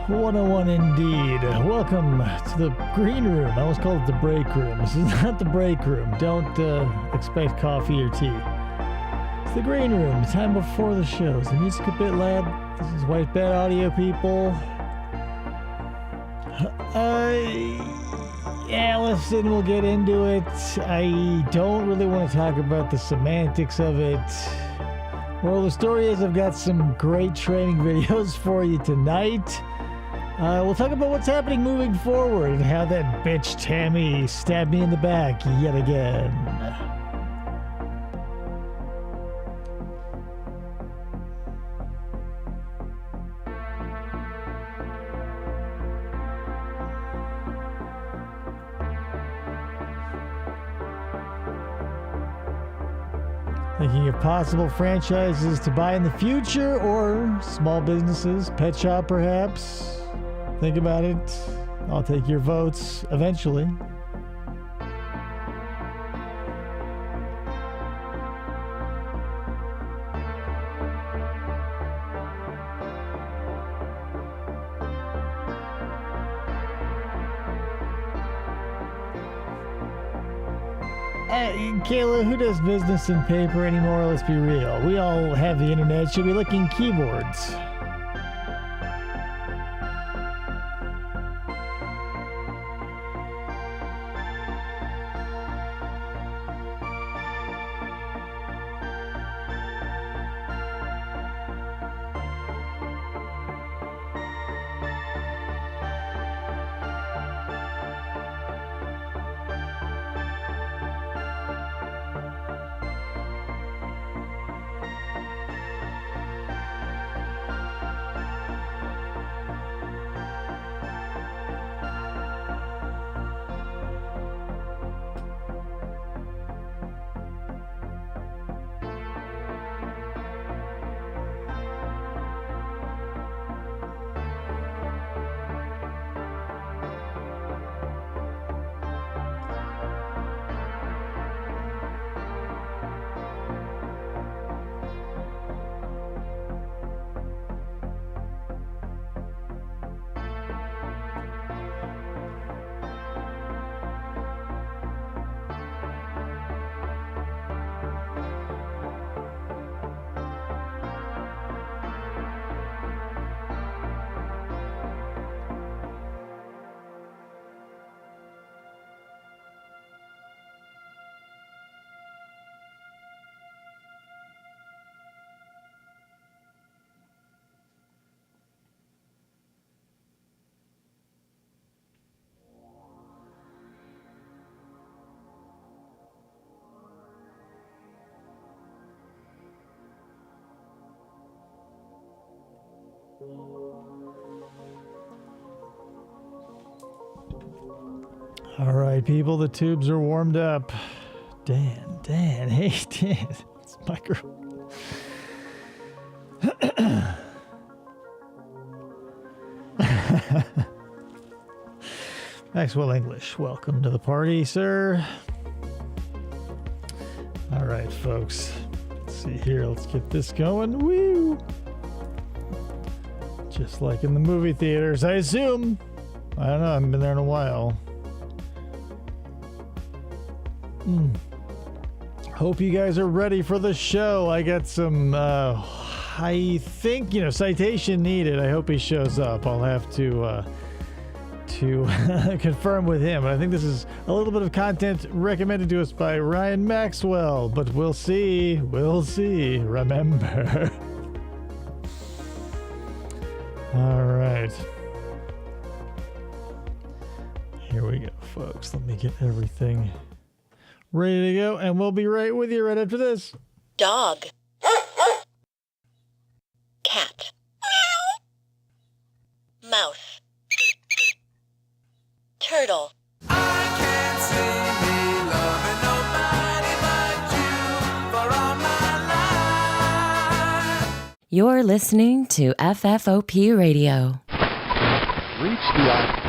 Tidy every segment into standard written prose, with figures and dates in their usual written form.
101 indeed. Welcome to the green room. I almost called it the break room. This is not the break room. Don't expect coffee or tea. It's the green room. The time before the show. Is the music a bit loud? This is White Bat Audio, people. Yeah, listen, we'll get into it. I don't really want to talk about the semantics of it. Well, the story is I've got some great training videos for you tonight. We'll talk about what's happening moving forward and how that bitch Tammy stabbed me in the back yet again. Thinking of possible franchises to buy in the future or small businesses, pet shop perhaps. Think about it. I'll take your votes eventually. Kayla, who does business in paper anymore? Let's be real. We all have the internet. Should be licking keyboards. All right, people, the tubes are warmed up. Dan, hey, Dan, it's my girl. Maxwell English, welcome to the party, sir. All right, folks, let's see here. Let's get this going. Woo! Just like in the movie theaters, I assume. I don't know, I haven't been there in a while. Hope you guys are ready for the show. I got some, I think, citation needed. I hope he shows up. I'll have to confirm with him. I think this is a little bit of content recommended to us by Ryan Maxwell, but we'll see. We'll see. Remember. All right. Here we go, folks. Let me get everything ready to go, and we'll be right with you right after this. Dog. Cat. Mouse. Turtle. I can't see me loving nobody but you for all my life. You're listening to FFOP Radio. Reach the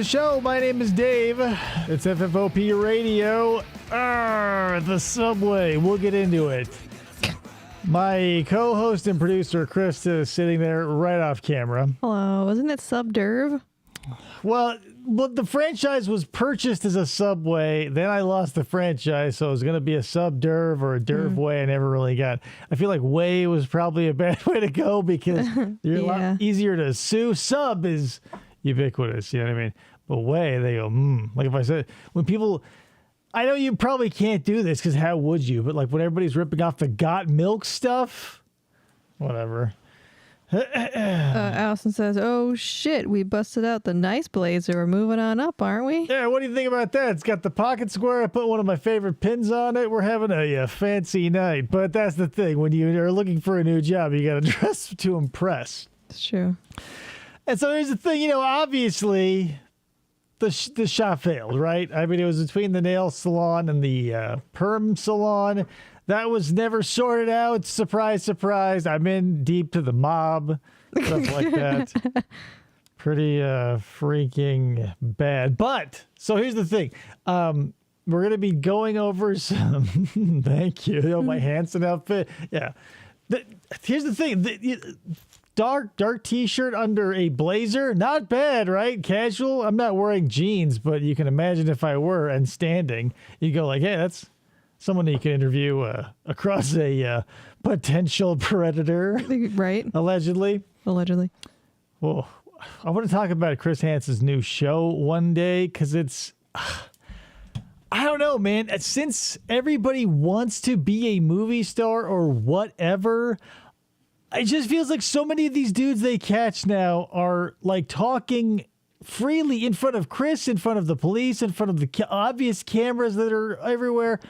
show. My name is Dave. It's FFOP Radio. The subway. We'll get into it. My co-host and producer, Krista, is sitting there right off camera. Hello. Isn't it Subderv? Well, the franchise was purchased as a Subway. Then I lost the franchise, so it was going to be a Subderv or a Dervway. I never really got. I feel like Way was probably a bad way to go because you're a lot easier to sue. Sub is ubiquitous, you know what I mean? But Way, they go, Like if I said, when people, I know you probably can't do this because how would you? But like when everybody's ripping off the Got Milk stuff, whatever. Allison says, oh shit, we busted out the nice blazer. We're moving on up, aren't we? Yeah, what do you think about that? It's got the pocket square. I put one of my favorite pins on it. We're having a fancy night. But that's the thing. When you are looking for a new job, you got to dress to impress. It's true. And so here's the thing. Obviously, the shop failed, right? I mean, it was between the nail salon and the perm salon. That was never sorted out. Surprise, surprise. I'm in deep to the mob. Stuff like that. Pretty freaking bad. But, so here's the thing. We're going to be going over some... Thank you. My Hanson outfit. Yeah. Here's the thing. Dark t-shirt under a blazer. Not bad, right? Casual. I'm not wearing jeans, but you can imagine if I were and standing, you go like, hey, that's... someone that you can interview across a potential predator. Right. Allegedly. Well, I want to talk about Chris Hansen's new show one day because it's, I don't know, man. Since everybody wants to be a movie star or whatever, it just feels like so many of these dudes they catch now are like talking freely in front of Chris, in front of the police, in front of the obvious cameras that are everywhere.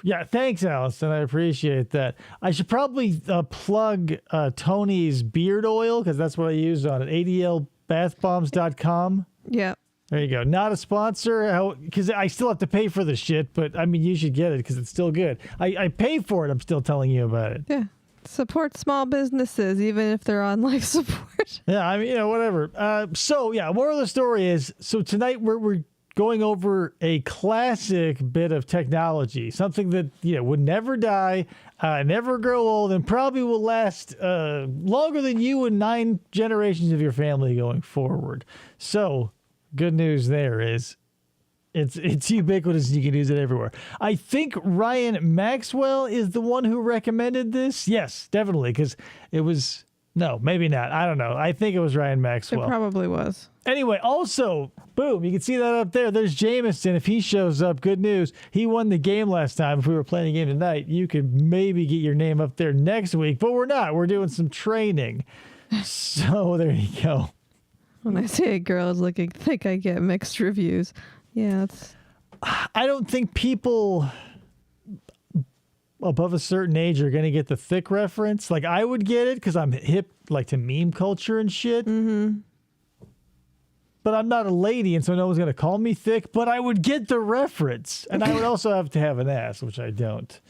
Yeah, thanks, Allison. I appreciate that. I should probably plug Tony's beard oil because that's what I used on it. ADLbathbombs.com. Yeah. There you go. Not a sponsor because I still have to pay for the shit, but I mean, you should get it because it's still good. I pay for it. I'm still telling you about it. Yeah. Support small businesses, even if they're on life support. Yeah, I mean, whatever. So, yeah, moral of the story is, so tonight we're going over a classic bit of technology, something that would never die, never grow old, and probably will last longer than you and 9 generations of your family going forward. So, good news there is it's ubiquitous and you can use it everywhere. I think Ryan Maxwell is the one who recommended this. Yes, definitely, because it was... No, maybe not. I don't know. I think it was Ryan Maxwell. It probably was. Anyway, also, boom, you can see that up there. There's Jameson. If he shows up, good news. He won the game last time. If we were playing a game tonight, you could maybe get your name up there next week. But we're not. We're doing some training. So there you go. When I say a girl is looking thick, I get mixed reviews. Yeah, it's... I don't think people... above a certain age are going to get the thick reference. Like I would get it because I'm hip like to meme culture and shit. Mm-hmm. But I'm not a lady and so no one's going to call me thick, but I would get the reference. And I would also have to have an ass, which I don't.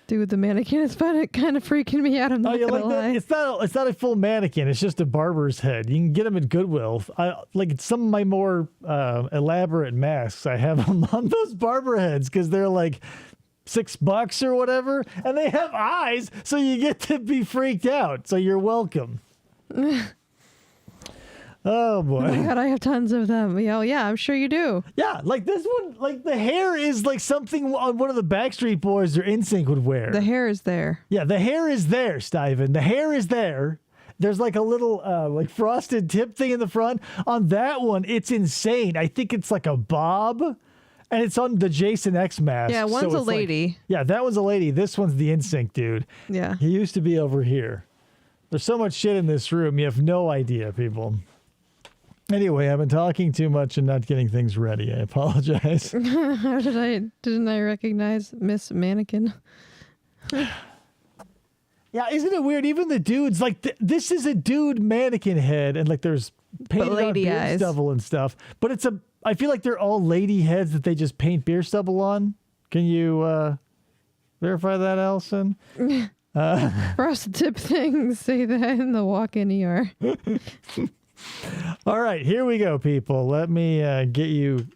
Dude, the mannequin is kind of freaking me out. I'm not gonna lie. It's not a full mannequin. It's just a barber's head. You can get them at Goodwill. Like some of my more elaborate masks, I have them on those barber heads because they're like $6 or whatever, and they have eyes, so you get to be freaked out. So you're welcome. Oh boy! Oh my God, I have tons of them. Yeah, I'm sure you do. Yeah, like this one, like the hair is like something on one of the Backstreet Boys or NSYNC would wear. The hair is there. Yeah, the hair is there, Steven. The hair is there. There's like a little like frosted tip thing in the front. On that one, it's insane. I think it's like a bob. And it's on the Jason X mask. Yeah, one's a lady. Yeah, that one's a lady. This one's the NSYNC dude. Yeah. He used to be over here. There's so much shit in this room. You have no idea, people. Anyway, I've been talking too much and not getting things ready. I apologize. How didn't I recognize Miss Mannequin? Yeah, isn't it weird? Even the dudes, like, this is a dude mannequin head, and, like, there's painted on beer stubble and stuff. But I feel like they're all lady heads that they just paint beer stubble on. Can you verify that, Allison? Frosted tip things say that in the walk-in ER. All right, here we go, people. Let me get you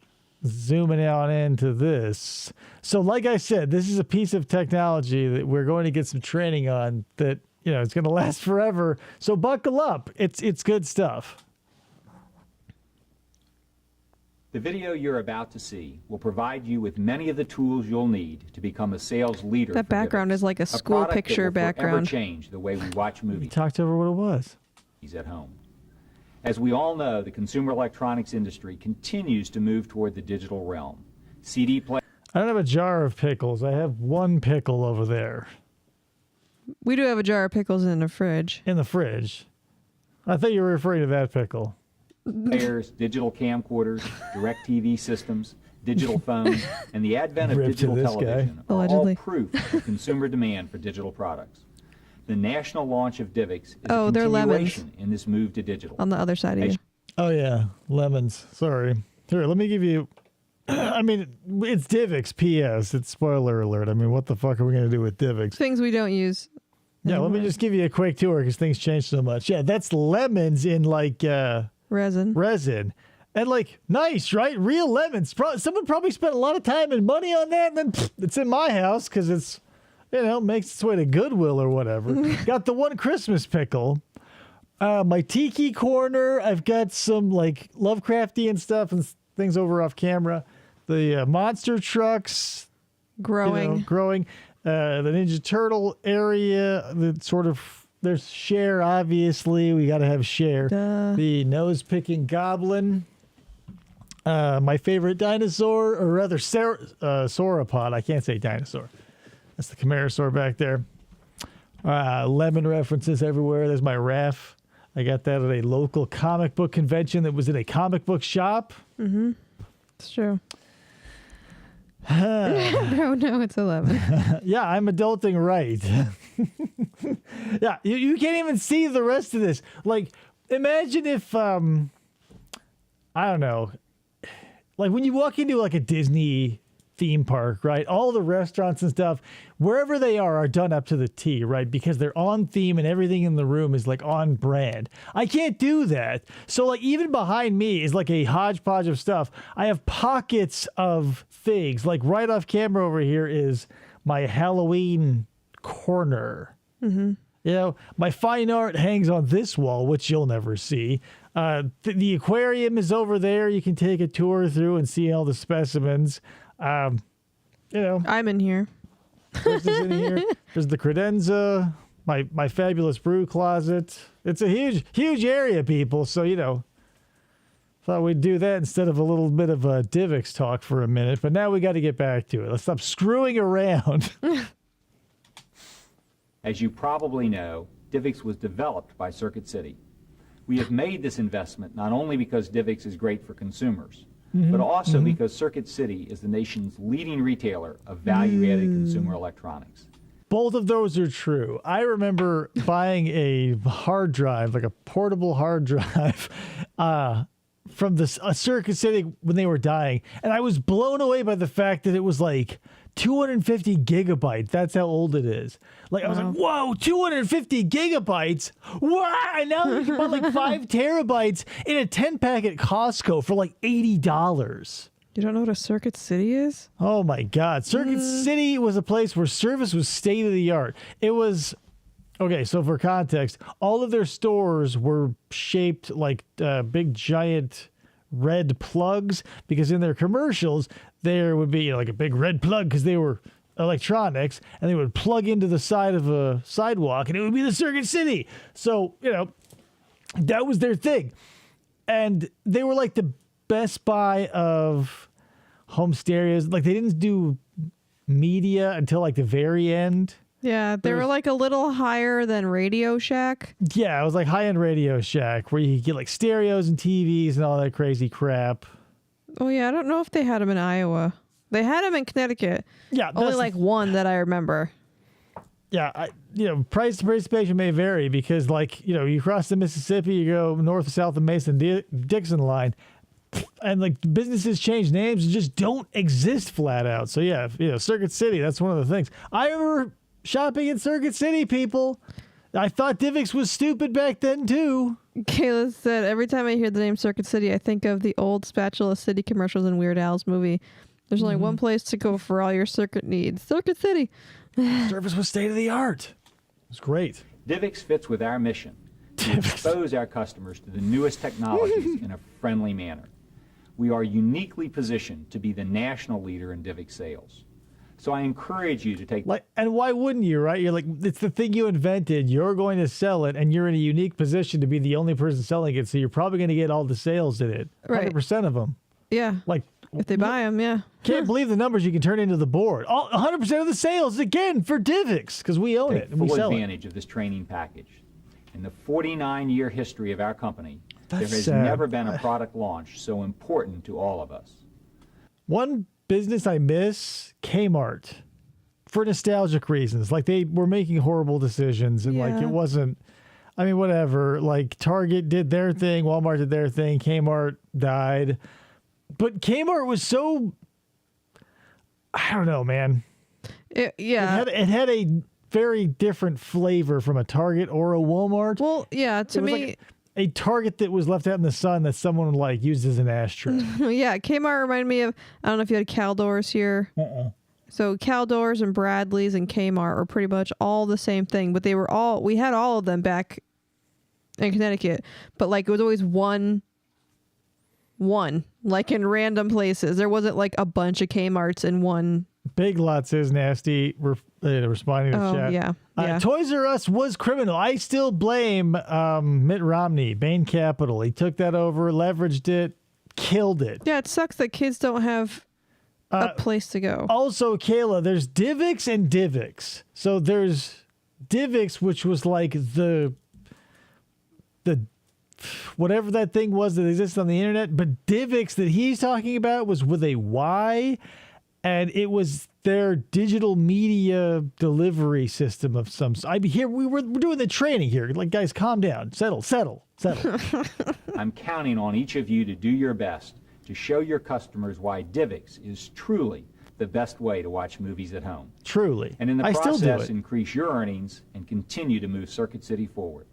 zooming out into this. So, like I said, this is a piece of technology that we're going to get some training on that, it's going to last forever. So buckle up. It's good stuff. The video you're about to see will provide you with many of the tools you'll need to become a sales leader. That background is like a school product picture that will forever background. change the way we watch You movies talked over what it was. at home. As we all know, the consumer electronics industry continues to move toward the digital realm. CD players. I don't have a jar of pickles. I have one pickle over there We do have a jar of pickles in the fridge. in the fridge. I thought you were referring to that pickle. Players, digital camcorders, direct TV systems, digital phones, and the advent of Rip to digital this guy. television are Allegedly. all proof of consumer demand for digital products. The national launch of Divx is Oh, a they're lemons. continuation in this move to digital. On the other side of you. Oh, yeah. Lemons. Sorry. Here, let me give you... I mean, it's Divx, P.S. It's spoiler alert. I mean, what the fuck are we going to do with Divx? Things we don't use. Yeah, let me just give you a quick tour because things change so much. Yeah, that's lemons in, like, Resin. And, like, nice, right? Real lemons. Someone probably spent a lot of time and money on that, and then it's in my house because it's, makes its way to Goodwill or whatever. Got the one Christmas pickle. My tiki corner. I've got some, like, Lovecraftian stuff and things over off camera. The monster trucks. Growing. Growing. The Ninja Turtle area. The sort of... There's Cher, obviously. We got to have Cher. Duh. The nose-picking goblin. My favorite dinosaur, or rather sauropod. I can't say dinosaur. That's the Camarasaur back there. Lemon references everywhere. There's my RAF. I got that at a local comic book convention that was in a comic book shop. Mm-hmm. It's true. Bro, no, it's 11. Yeah, I'm adulting right. Yeah, you can't even see the rest of this. Like, imagine if, I don't know, like when you walk into like a Disney theme park, right? All the restaurants and stuff, wherever they are done up to the T, right? Because they're on theme and everything in the room is like on brand. I can't do that. So like even behind me is like a hodgepodge of stuff. I have pockets of things. Like right off camera over here is my Halloween corner. Mm-hmm. My fine art hangs on this wall, which you'll never see. The aquarium is over there. You can take a tour through and see all the specimens. I'm in here. Chris is in here. There's the credenza, my fabulous brew closet. It's a huge area, people. So, thought we'd do that instead of a little bit of a Divx talk for a minute. But now we got to get back to it. Let's stop screwing around. As you probably know, Divx was developed by Circuit City. We have made this investment not only because Divx is great for consumers, but also because Circuit City is the nation's leading retailer of value-added consumer electronics. Both of those are true. I remember buying a hard drive, like a portable hard drive, from Circuit City when they were dying, and I was blown away by the fact that it was like 250 gigabytes. That's how old it is. Like I was like, whoa, 250 gigabytes. Wow. And now you can buy like 5 terabytes in a 10-pack at Costco for like $80. You don't know what a Circuit City is? Oh my God. Circuit City was a place where service was state of the art. It was, okay, so for context, all of their stores were shaped like big giant red plugs because in their commercials, there would be like a big red plug because they were electronics and they would plug into the side of a sidewalk and it would be the Circuit City. So, that was their thing. And they were like the Best Buy of home stereos. Like they didn't do media until like the very end. Yeah, they were like a little higher than Radio Shack. Yeah, it was like high-end Radio Shack where you could get like stereos and TVs and all that crazy crap. Oh, yeah, I don't know if they had them in Iowa. They had them in Connecticut. Yeah. Only like one that I remember. Yeah, price to participation may vary because like, you cross the Mississippi, you go north or south of Mason-Dixon line, and like businesses change names and just don't exist flat out. So yeah, Circuit City, that's one of the things. I remember shopping at Circuit City, people. I thought Divx was stupid back then too. Kayla said, every time I hear the name Circuit City, I think of the old Spatula City commercials in Weird Al's movie. There's only one place to go for all your circuit needs. Circuit City. Service was state of the art. It was great. Divx fits with our mission to expose our customers to the newest technologies in a friendly manner. We are uniquely positioned to be the national leader in Divx sales. So I encourage you to take... And why wouldn't you, right? You're like, it's the thing you invented. You're going to sell it, and you're in a unique position to be the only person selling it, so you're probably going to get all the sales in it. Right. 100% of them. Yeah. Like, if they buy them, yeah. Can't believe the numbers you can turn into the board. 100% of the sales, again, for Divx, because we own it and we full sell it. advantage of this training package. In the 49-year history of our company, there has sad. never been a product launch so important to all of us. One business I miss, Kmart, for nostalgic reasons. Like, they were making horrible decisions, and like, it wasn't, I mean, whatever. Like, Target did their thing, Walmart did their thing, Kmart died. But Kmart was so, I don't know, man. It had a very different flavor from a Target or a Walmart. Well, yeah, to me... Like a Target that was left out in the sun that someone like used as an ashtray. Yeah, Kmart reminded me of, I don't know if you had Caldors here. So Caldors and Bradley's and Kmart were pretty much all the same thing, but they were all, we had all of them back in Connecticut, but like it was always one, like in random places. There wasn't like a bunch of Kmarts in one. Big Lots is nasty. We're responding to the chat. Yeah. Toys R Us was criminal. I still blame Mitt Romney, Bain Capital. He took that over, leveraged it, killed it. Yeah, it sucks that kids don't have a place to go. Also, Kayla, there's Divx and Divx. So there's Divx, which was like the whatever that thing was that exists on the internet, but Divx that he's talking about was with a Y, and it was their digital media delivery system of some. I mean, here we're doing the training here. Like, guys, calm down, settle. I'm counting on each of you to do your best to show your customers why Divx is truly the best way to watch movies at home. Truly. And in the I still do process, it. increase your earnings and continue to move Circuit City forward.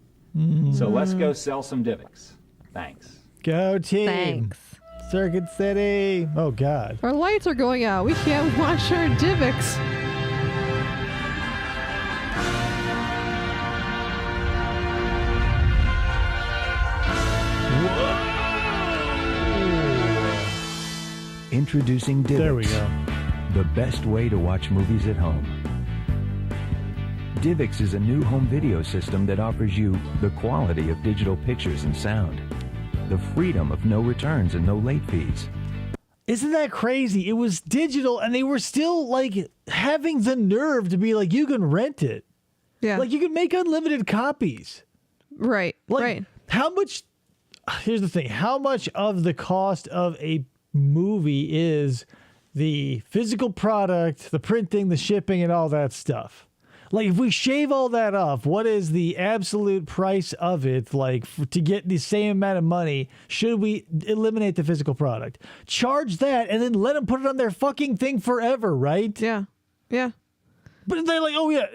So let's go sell some Divx. Thanks. Go team. Thanks. Circuit City. Oh, God. Our lights are going out. We can't watch our Divx. Introducing Divx. There we go. The best way to watch movies at home. Divx is a new home video system that offers you the quality of digital pictures and sound, the freedom of no returns and no late fees. Isn't that crazy? It was digital, and they were still like having the nerve to be like, you can rent it. Yeah. Like, you can make unlimited copies. Right. Like, right. how much? Here's the thing: how much of the cost of a movie is the physical product, the printing, the shipping, and all that stuff? Like, if we shave all that off, what is the absolute price of it? Like, to get the same amount of money, should we eliminate the physical product? Charge that and then let them put it on their fucking thing forever, right? Yeah. Yeah. But they're like, oh, yeah,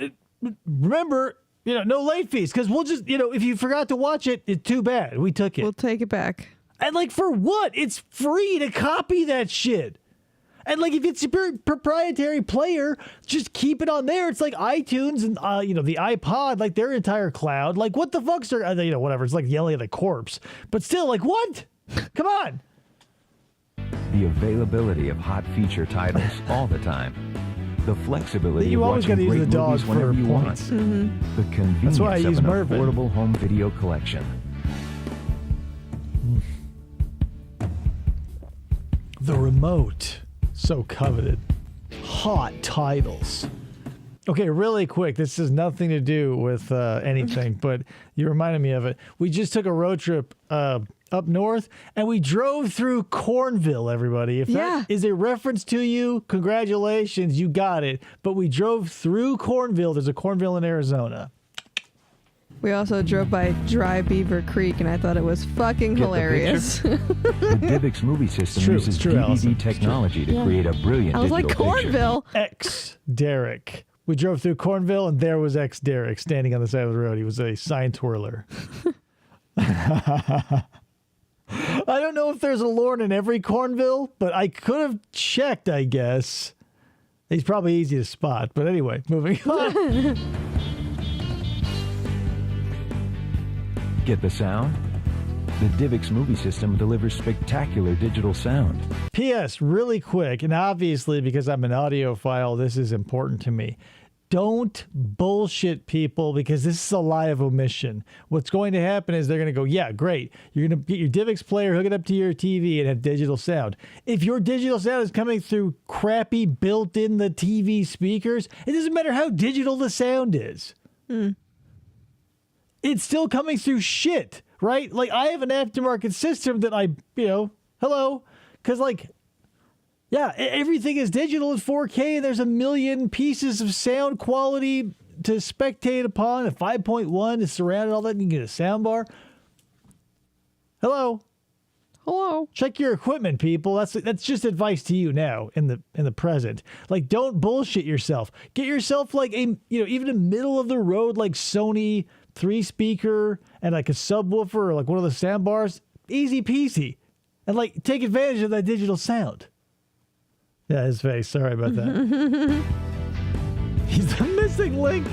remember, no late fees, because we'll just, if you forgot to watch it, it's too bad. We took it. We'll take it back. And, like, for what? It's free to copy that shit. And, like, if it's a proprietary player, just keep it on there. It's like iTunes and, the iPod, like, their entire cloud. Like, what the fuck's their, whatever. It's like yelling at the corpse. But still, like, what? Come on. The availability of hot feature titles all the time. The flexibility You of always watching gotta use great the dog movies whenever for you points. want. Mm-hmm. The convenience That's why I use of an Mervin. affordable home video collection. The remote. So coveted. Hot titles. Okay, really quick. This has nothing to do with anything, but you reminded me of it. We just took a road trip up north, and we drove through Cornville, everybody. If that is a reference to you, congratulations, you got it. But we drove through Cornville. There's a Cornville in Arizona. We also drove by Dry Beaver Creek, and I thought it was fucking Get the hilarious. The Divx movie system uses DVD Allison. technology to create a brilliant I was like, digital picture. Cornville. X-Derek. We drove through Cornville, and there was X-Derek standing on the side of the road. He was a sign twirler. I don't know if there's a Lorne in every Cornville, but I could have checked, I guess. He's probably easy to spot. But anyway, moving on. Get the sound? The DivX movie system delivers spectacular digital sound. P.S. Really quick, and obviously because I'm an audiophile, this is important to me. Don't bullshit people because this is a lie of omission. What's going to happen is they're going to go, yeah, great. You're going to get your DivX player, hook it up to your TV, and have digital sound. If your digital sound is coming through crappy built-in the TV speakers, it doesn't matter how digital the sound is. It's still coming through shit, right? Like, I have an aftermarket system that hello, because yeah, everything is digital in 4K, and there's a million pieces of sound quality to spectate upon. A 5.1 is surrounded, all that, and you can get a sound bar. Hello. Check your equipment, people. That's just advice to you now in the present. Like, don't bullshit yourself. Get yourself even a middle of the road Sony 3-speaker and a subwoofer or one of the sound bars. Easy peasy, and take advantage of that digital sound. Yeah, his face. Sorry about that. He's the missing link.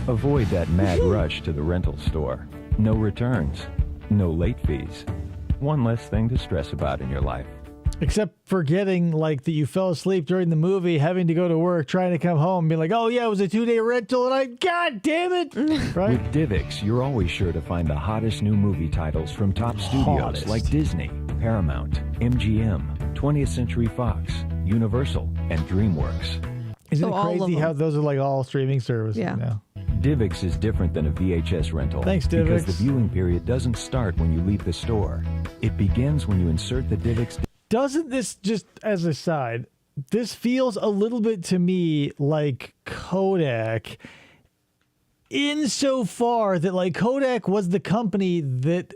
Avoid that mad rush to the rental store. No returns, no late fees. One less thing to stress about in your life. Except forgetting that you fell asleep during the movie, having to go to work, trying to come home, being like, oh yeah, it was a 2-day rental, and God damn it! Right? With DivX, you're always sure to find the hottest new movie titles from top studios like Disney, Paramount, MGM, 20th Century Fox, Universal, and DreamWorks. Isn't it crazy how those are all streaming services now? DivX is different than a VHS rental. Thanks, DivX. Because the viewing period doesn't start when you leave the store. It begins when you insert the DivX. Doesn't this, just as a side, this feels a little bit to me like Kodak, insofar that Kodak was the company that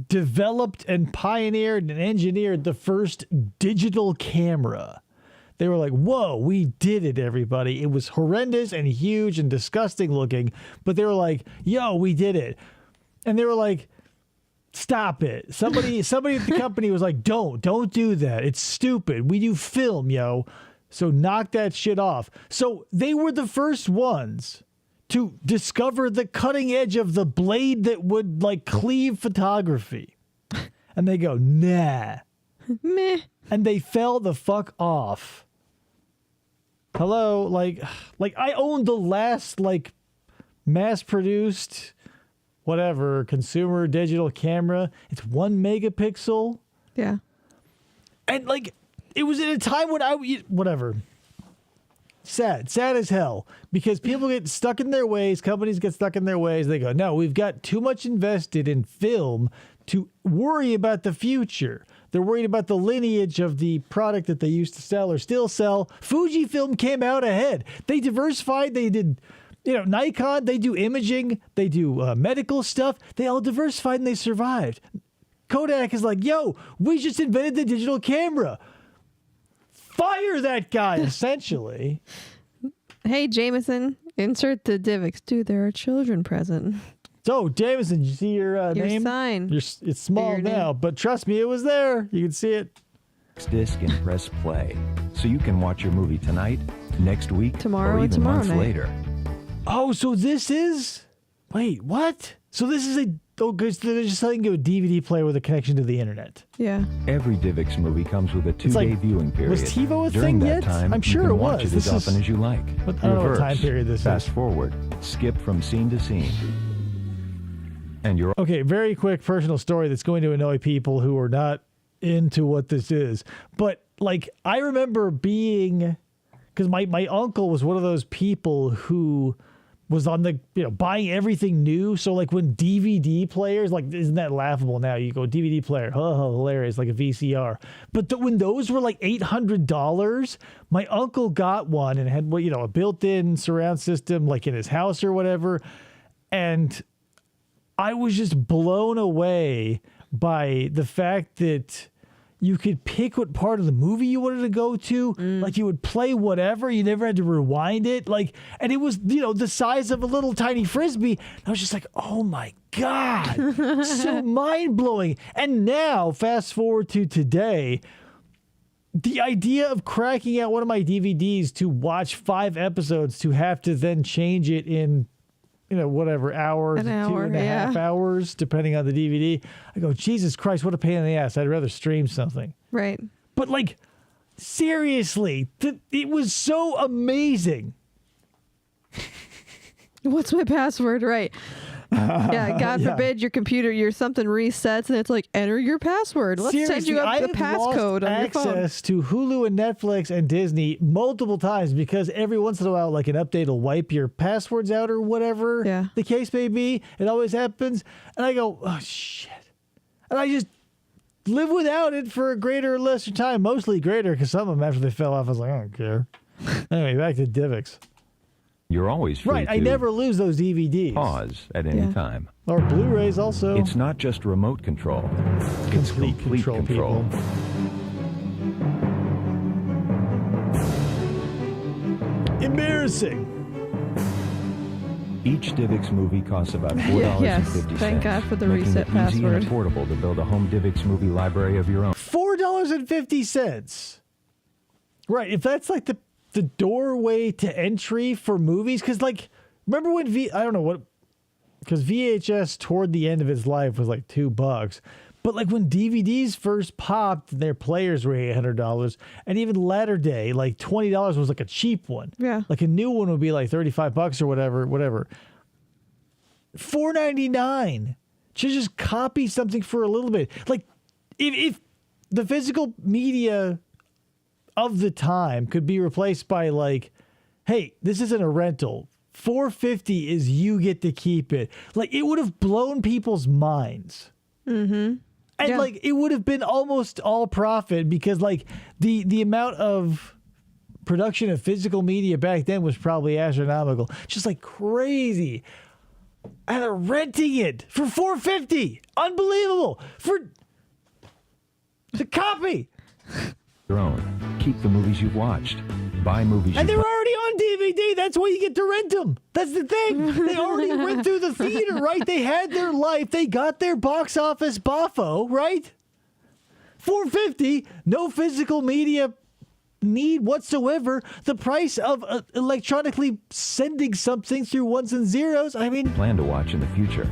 developed and pioneered and engineered the first digital camera. They were like, whoa, we did it, everybody. It was horrendous and huge and disgusting looking, but they were like, yo, we did it. And they were like, stop it. Somebody at the company was like, don't do that. It's stupid. We do film, yo. So knock that shit off. So they were the first ones to discover the cutting edge of the blade that would cleave photography. And they go, nah. Meh. And they fell the fuck off. Hello, I owned the last mass-produced whatever consumer digital camera. It's 1 megapixel. Yeah. And it was at a time when whatever. Sad as hell, because people get stuck in their ways. Companies get stuck in their ways. They go, no, we've got too much invested in film to worry about the future. They're worried about the lineage of the product that they used to sell or still sell. Fujifilm came out ahead. They diversified. They did, Nikon, they do imaging. They do medical stuff. They all diversified and they survived. Kodak is like, yo, we just invented the digital camera. Fire that guy, essentially. Hey, Jameson, insert the DivX. Dude, there are children present. So, Jameson, did you see your name? Sign. It's small now, but trust me, it was there. You can see it. Disc and press play, so you can watch your movie tonight, next week, tomorrow, or even tomorrow months night. later. Oh, so this is... Wait, what? So this is a... Oh, because they're just selling you a DVD player with a connection to the internet. Yeah. Every DivX movie comes with a 2-day viewing period. Was TiVo a During thing that yet? Time, I'm sure you can it watch was. it as often as you like. I don't know what time period this fast is. forward, skip from scene to scene. And you're... Okay, very quick personal story that's going to annoy people who are not into what this is. But, I remember being... Because my uncle was one of those people who was on the, buying everything new. So, when DVD players, isn't that laughable now? You go, DVD player, hilarious, like a VCR. But when those were $800, my uncle got one and had, a built-in surround system, in his house or whatever. And I was just blown away by the fact that You could pick what part of the movie you wanted to go to. Like you would play whatever. You never had to rewind it. Like, and it was, the size of a little tiny Frisbee. I was just like, oh my God, so mind blowing. And now fast forward to today, the idea of cracking out one of my DVDs to watch 5 episodes to have to then change it in, whatever hours, An hour, 2.5 hours, depending on the DVD. I go, Jesus Christ, what a pain in the ass. I'd rather stream something. Right. But like, seriously, it was so amazing. What's my password? Right. Yeah, God forbid your computer, something resets and it's like, enter your password. Let's send you up the passcode on your phone. Access to Hulu and Netflix and Disney multiple times because every once in a while, like an update will wipe your passwords out or whatever the case may be. It always happens. And I go, oh, shit. And I just live without it for a greater or lesser time, mostly greater because some of them, after they fell off, I was like, I don't care. Anyway, back to Divx. You're always free Right, to I never lose those DVDs. pause at any time. Or Blu-rays also. It's not just remote control. It's complete control. People. Embarrassing. Each DivX movie costs about $4.50. Yes, thank God for the making reset it easy password. and affordable to build a home DivX movie library of your own. $4.50. Right, if that's like the doorway to entry for movies, because like, remember when I don't know what, because VHS toward the end of its life was like $2, but like when DVDs first popped, their players were $800, and even latter day, like $20 was like a cheap one. Yeah, like a new one would be like $35 or whatever. $4.99 to just copy something for a little bit. Like if the physical media of the time could be replaced by like, hey, this isn't a rental. $4.50 is you get to keep it. Like it would have blown people's minds. Mm-hmm. And like it would have been almost all profit because like the amount of production of physical media back then was probably astronomical. Just like crazy. And they're renting it for $4.50. Unbelievable. For the copy. Your own. Keep the movies you've watched. Buy movies and they're already on DVD. That's why you get to rent them. That's the thing. They already went through the theater, right? They had their life. They got their box office boffo, right? $4.50, no physical media need whatsoever. The price of electronically sending something through ones and zeros. I mean, plan to watch in the future.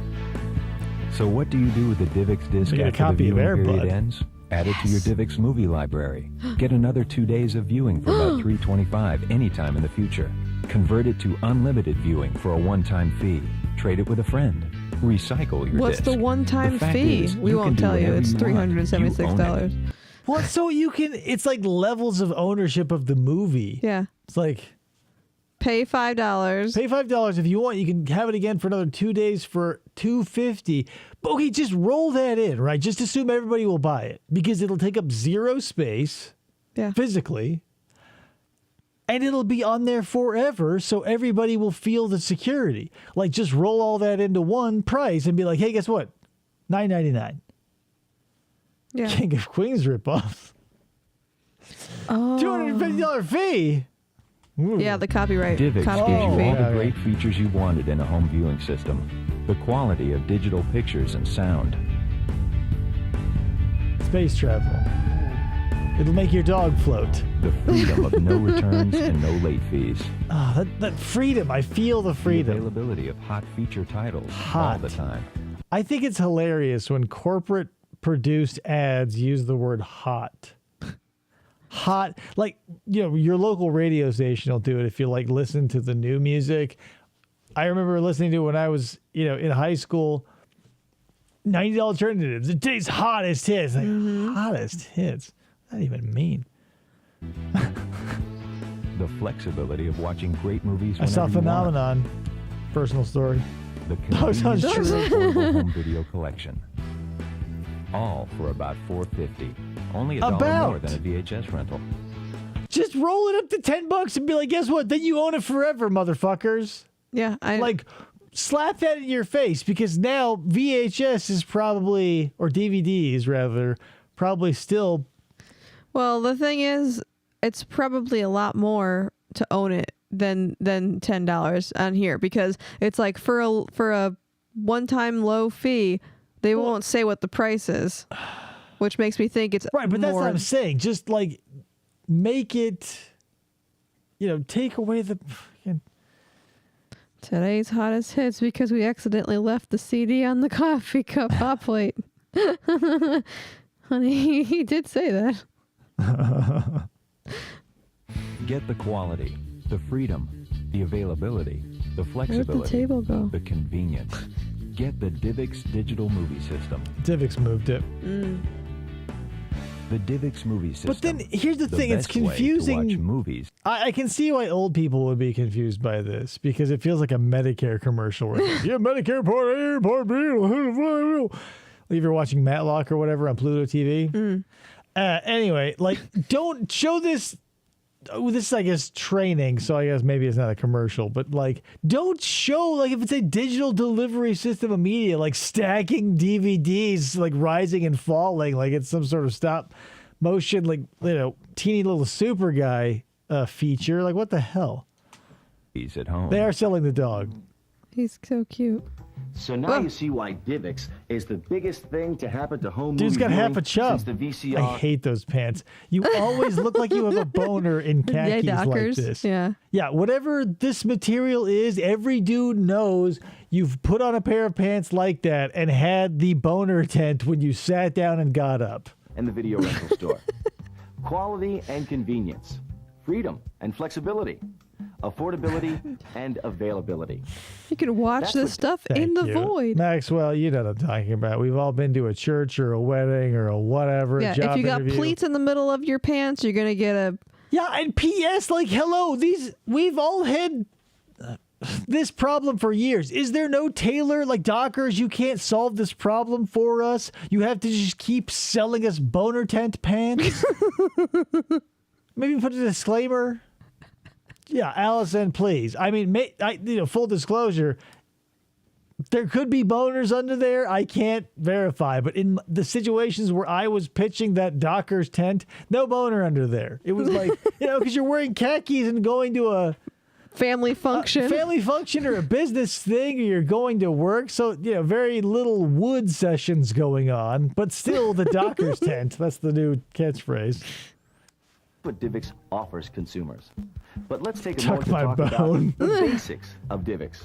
So what do you do with the DivX disc Get a after the copy of viewing period Airbud. ends? Add it to your DivX movie library. Get another 2 days of viewing for about $3.25 anytime in the future. Convert it to unlimited viewing for a one-time fee. Trade it with a friend. Recycle your What's disc. the one-time fee? We won't tell you. It's $376. well, so you can, it's like levels of ownership of the movie. Yeah. It's like, pay $5. pay $5 if you want. You can have it again for another 2 days for $2.50. But okay, just roll that in, right? Just assume everybody will buy it because it'll take up zero space physically. And it'll be on there forever, so everybody will feel the security. Like, just roll all that into one price and be like, hey, guess what? $9.99. Yeah. King of Queens ripoff. Oh. $250 fee. Ooh. Yeah, the copyright. DivX gives you all fee. the great features you wanted in a home viewing system. The quality of digital pictures and sound. Space travel. It'll make your dog float. The freedom of no returns and no late fees. Ah, that freedom. I feel the The freedom. availability of hot feature titles all Hot. the time. I think it's hilarious when corporate produced ads use the word hot. Hot, like, your local radio station will do it if you like listen to the new music. I remember listening to it when I was, in high school. $90 alternatives. It tastes hottest hits. Like, hottest hits. Not even mean. The flexibility of watching great movies I saw whenever you want. Phenomenon. Personal story. The Dogs on convenience of Shore. a portable home video collection. All for about $4.50. Only $1 more than a VHS rental. Just roll it up to $10 and be like, guess what? Then you own it forever, motherfuckers. Yeah. Like, slap that in your face because now VHS is probably, or DVDs rather, probably still Well, the thing is, it's probably a lot more to own it than $10 on here, because it's like for a one-time low fee, they won't say what the price is, which makes me think it's right. But more. that's what I'm saying. Just like make it, take away the. Today's hottest hits because we accidentally left the CD on the coffee cup hot plate. Honey, he did say that. Get the quality, the freedom, the availability, the flexibility, Where'd the table go? the convenience. Get the DivX digital movie system. DivX moved it. The DivX movie system. But then here's the thing, it's best way to confusing. watch movies. I can see why old people would be confused by this, because it feels like a Medicare commercial. Where it's like, yeah, Medicare Part A, Part B. If you're watching Matlock or whatever on Pluto TV. Anyway, like, don't show this. Oh, this is, I guess, training, so I guess maybe it's not a commercial, but like, don't show, like, if it's a digital delivery system of media, like stacking DVDs, like rising and falling, like it's some sort of stop motion, like, teeny little super guy feature. Like, what the hell? He's at home. They are selling the dog. He's so cute. So now you see why DivX is the biggest thing to happen to home Dude's movie got half viewing a chub. since the VCR. I hate those pants. You always look like you have a boner in khakis like Dockers. this. Yeah. Yeah, whatever this material is, every dude knows you've put on a pair of pants like that and had the boner tent when you sat down and got up. And the video rental store. Quality and convenience. Freedom and flexibility. Affordability and availability. You can watch That's this what- stuff in Thank the you. void. Maxwell, you know what I'm talking about. We've all been to a church or a wedding or a whatever. Yeah, job if you got interview. pleats in the middle of your pants, you're gonna get a. Yeah, and P.S. like, hello, we've all had this problem for years. Is there no tailor, like Dockers? You can't solve this problem for us. You have to just keep selling us boner tent pants. Maybe put a disclaimer. Yeah, Allison, please. I mean, full disclosure, there could be boners under there. I can't verify, but in the situations where I was pitching that Dockers tent, no boner under there. It was like, because you're wearing khakis and going to a family function. or a business thing, or you're going to work. So, very little wood sessions going on, but still the Dockers tent. That's the new catchphrase. What DivX offers consumers. But let's take a Tuck moment to my talk bone. about the basics of DivX.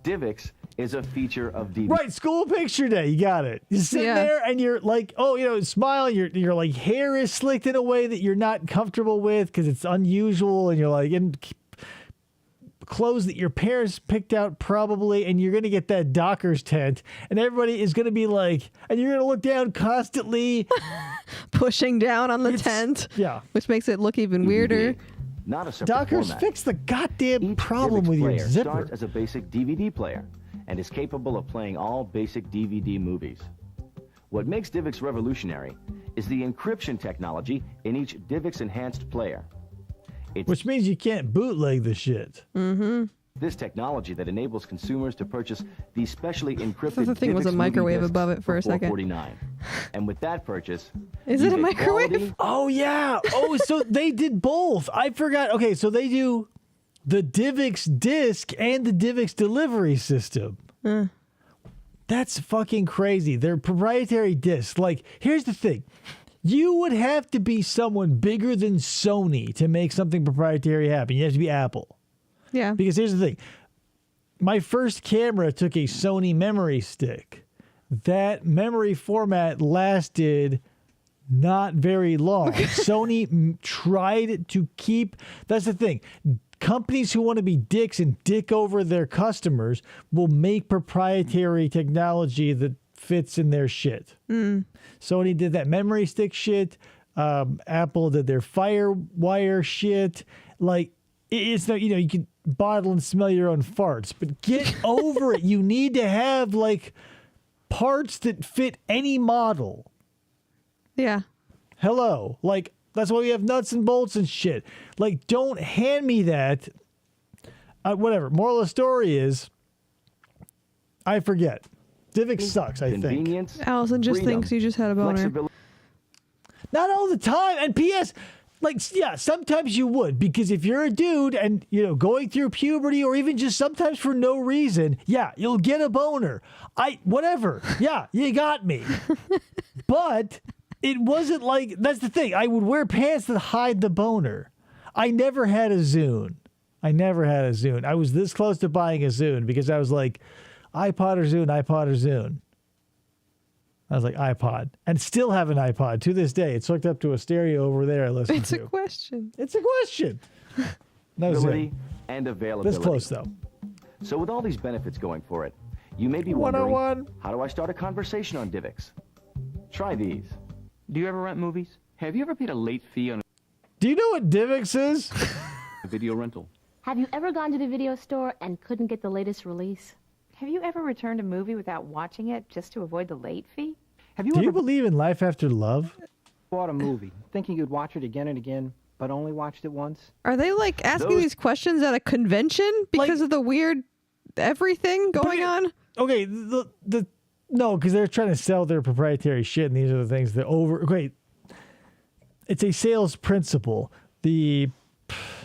DivX is a feature of DVD. Right, school picture day. You got it. You sit Yeah. there and you're like, smiling. Your like hair is slicked in a way that you're not comfortable with because it's unusual, and you're like in clothes that your parents picked out probably, and you're gonna get that Dockers tent, and everybody is gonna be like, and you're gonna look down constantly, pushing down on the tent. Yeah. Which makes it look even weirder. Not a separate Dockers, format. fix the goddamn Each problem DivX with your player zipper. starts as a basic DVD player and is capable of playing all basic DVD movies. What makes DivX revolutionary is the encryption technology in each DivX enhanced player. It's Which means you can't bootleg the shit. this technology that enables consumers to purchase the specially encrypted the thing was a DivX movie microwave discs above it for a second. $4.49. And with that purchase, Is you it a get microwave? quality Oh, yeah. Oh, so they did both. I forgot. Okay, so they do the DivX disc and the DivX delivery system. That's fucking crazy. They're proprietary discs. Like, here's the thing. You would have to be someone bigger than Sony to make something proprietary happen. You have to be Apple. Yeah. Because here's the thing. My first camera took a Sony memory stick. That memory format lasted not very long. Sony tried to keep... That's the thing. Companies who want to be dicks and dick over their customers will make proprietary technology that fits in their shit. Sony did that memory stick shit. Apple did their FireWire shit. Like, it's not, you can bottle and smell your own farts, but get over it. You need to have, like, parts that fit any model. Yeah. Hello. Like, that's why we have nuts and bolts and shit. Like, don't hand me that. Whatever. Moral of the story is, I forget. DivX sucks, I think. convenience, Allison just freedom, thinks you just had a boner. flexibility. Not all the time. And P.S., like, yeah, sometimes you would, because if you're a dude and, going through puberty or even just sometimes for no reason, yeah, you'll get a boner. Whatever. Yeah, you got me. But it wasn't like, that's the thing. I would wear pants that hide the boner. I never had a Zune. I was this close to buying a Zune because I was like, iPod or Zune. I was like, iPod. And still have an iPod to this day. It's hooked up to a stereo over there I listen to. It's a question. No Ability Zune. and availability. This close, though. So with all these benefits going for it, you may be wondering, 101. how do I start a conversation on Divx? Try these. Do you ever rent movies? Have you ever paid a late fee on Do you know what Divx is? a video rental? Have you ever gone to the video store and couldn't get the latest release? Have you ever returned a movie without watching it just to avoid the late fee? Have you Do ever you believe in life after love? bought a movie thinking you'd watch it again and again, but only watched it once? Are they like asking these questions at a convention because of the weird everything going on? Okay, no, because they're trying to sell their proprietary shit, and these are the things that it's a sales principle.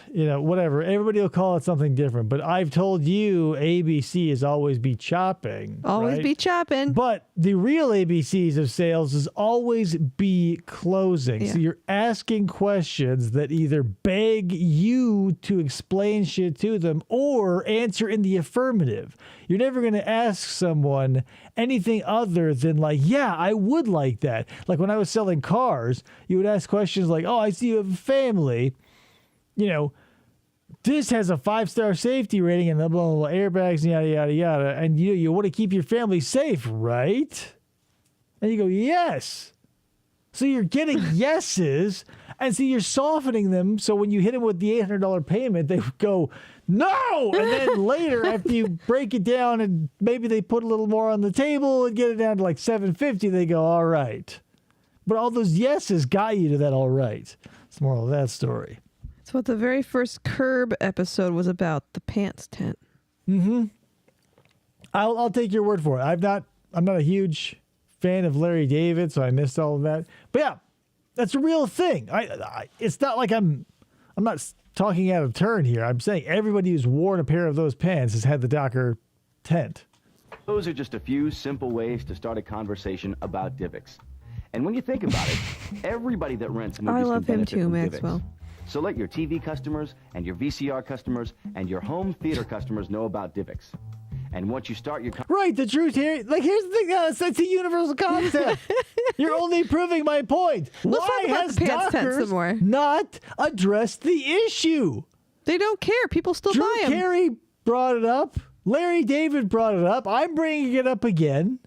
Whatever. Everybody will call it something different, but I've told you ABC is always be chopping. Always right? be chopping. But the real ABCs of sales is always be closing. Yeah. So you're asking questions that either beg you to explain shit to them or answer in the affirmative. You're never going to ask someone anything other than like, yeah, I would like that. Like when I was selling cars, you would ask questions like, oh, I see you have a family. This has a 5-star safety rating and blah, blah, blah, airbags, and yada, yada, yada. And you want to keep your family safe, right? And you go, yes. So you're getting yeses, and so you're softening them. So when you hit them with the $800 payment, they go, no. And then later, after you break it down and maybe they put a little more on the table and get it down to like $750, they go, all right. But all those yeses got you to that all right. It's the moral of that story. It's what the very first Curb episode was about, the pants tent. Mm-hmm. I'll take your word for it. I'm not a huge fan of Larry David, so I missed all of that. But yeah, that's a real thing. It's not like I'm not talking out of turn here. I'm saying everybody who's worn a pair of those pants has had the Docker tent. Those are just a few simple ways to start a conversation about Divx. And when you think about it, everybody that rents movies I love can him benefit too, from Maxwell. Divx. So let your TV customers and your VCR customers and your home theater customers know about Divx. And once you start your... Right, the truth here, like here's the thing, it's a universal concept. You're only proving my point. Let's Why talk about has the pants tent some Dockers more. not addressed the issue? They don't care. People still Drew buy them. Carey brought it up. Larry David brought it up. I'm bringing it up again.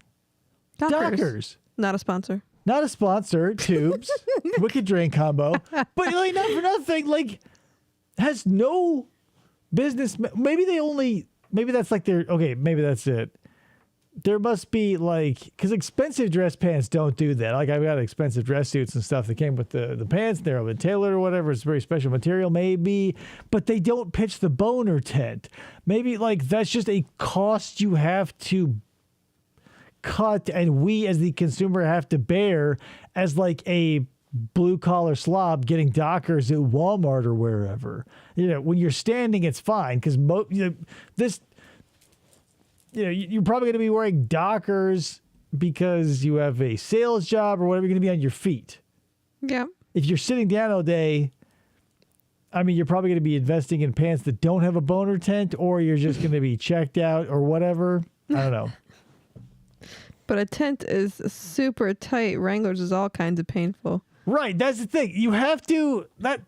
Dockers. Not a sponsor. Not a sponsor. Tubes. Wicked Drain combo. But like, not for nothing, like, has no business. Maybe that's like their, okay, maybe that's it. There must be like, because expensive dress pants don't do that. Like I've got expensive dress suits and stuff that came with the pants. They're been tailored or whatever. It's very special material maybe, but they don't pitch the boner tent. Maybe like that's just a cost you have to cut and we as the consumer have to bear as like a blue collar slob getting Dockers at Walmart or wherever. When you're standing, it's fine because you're probably going to be wearing Dockers because you have a sales job or whatever. You're going to be on your feet. Yeah. If you're sitting down all day, I mean, you're probably going to be investing in pants that don't have a boner tent, or you're just going to be checked out or whatever. I don't know. But a tent is super tight. Wranglers is all kinds of painful. Right. That's the thing. You have to, guys,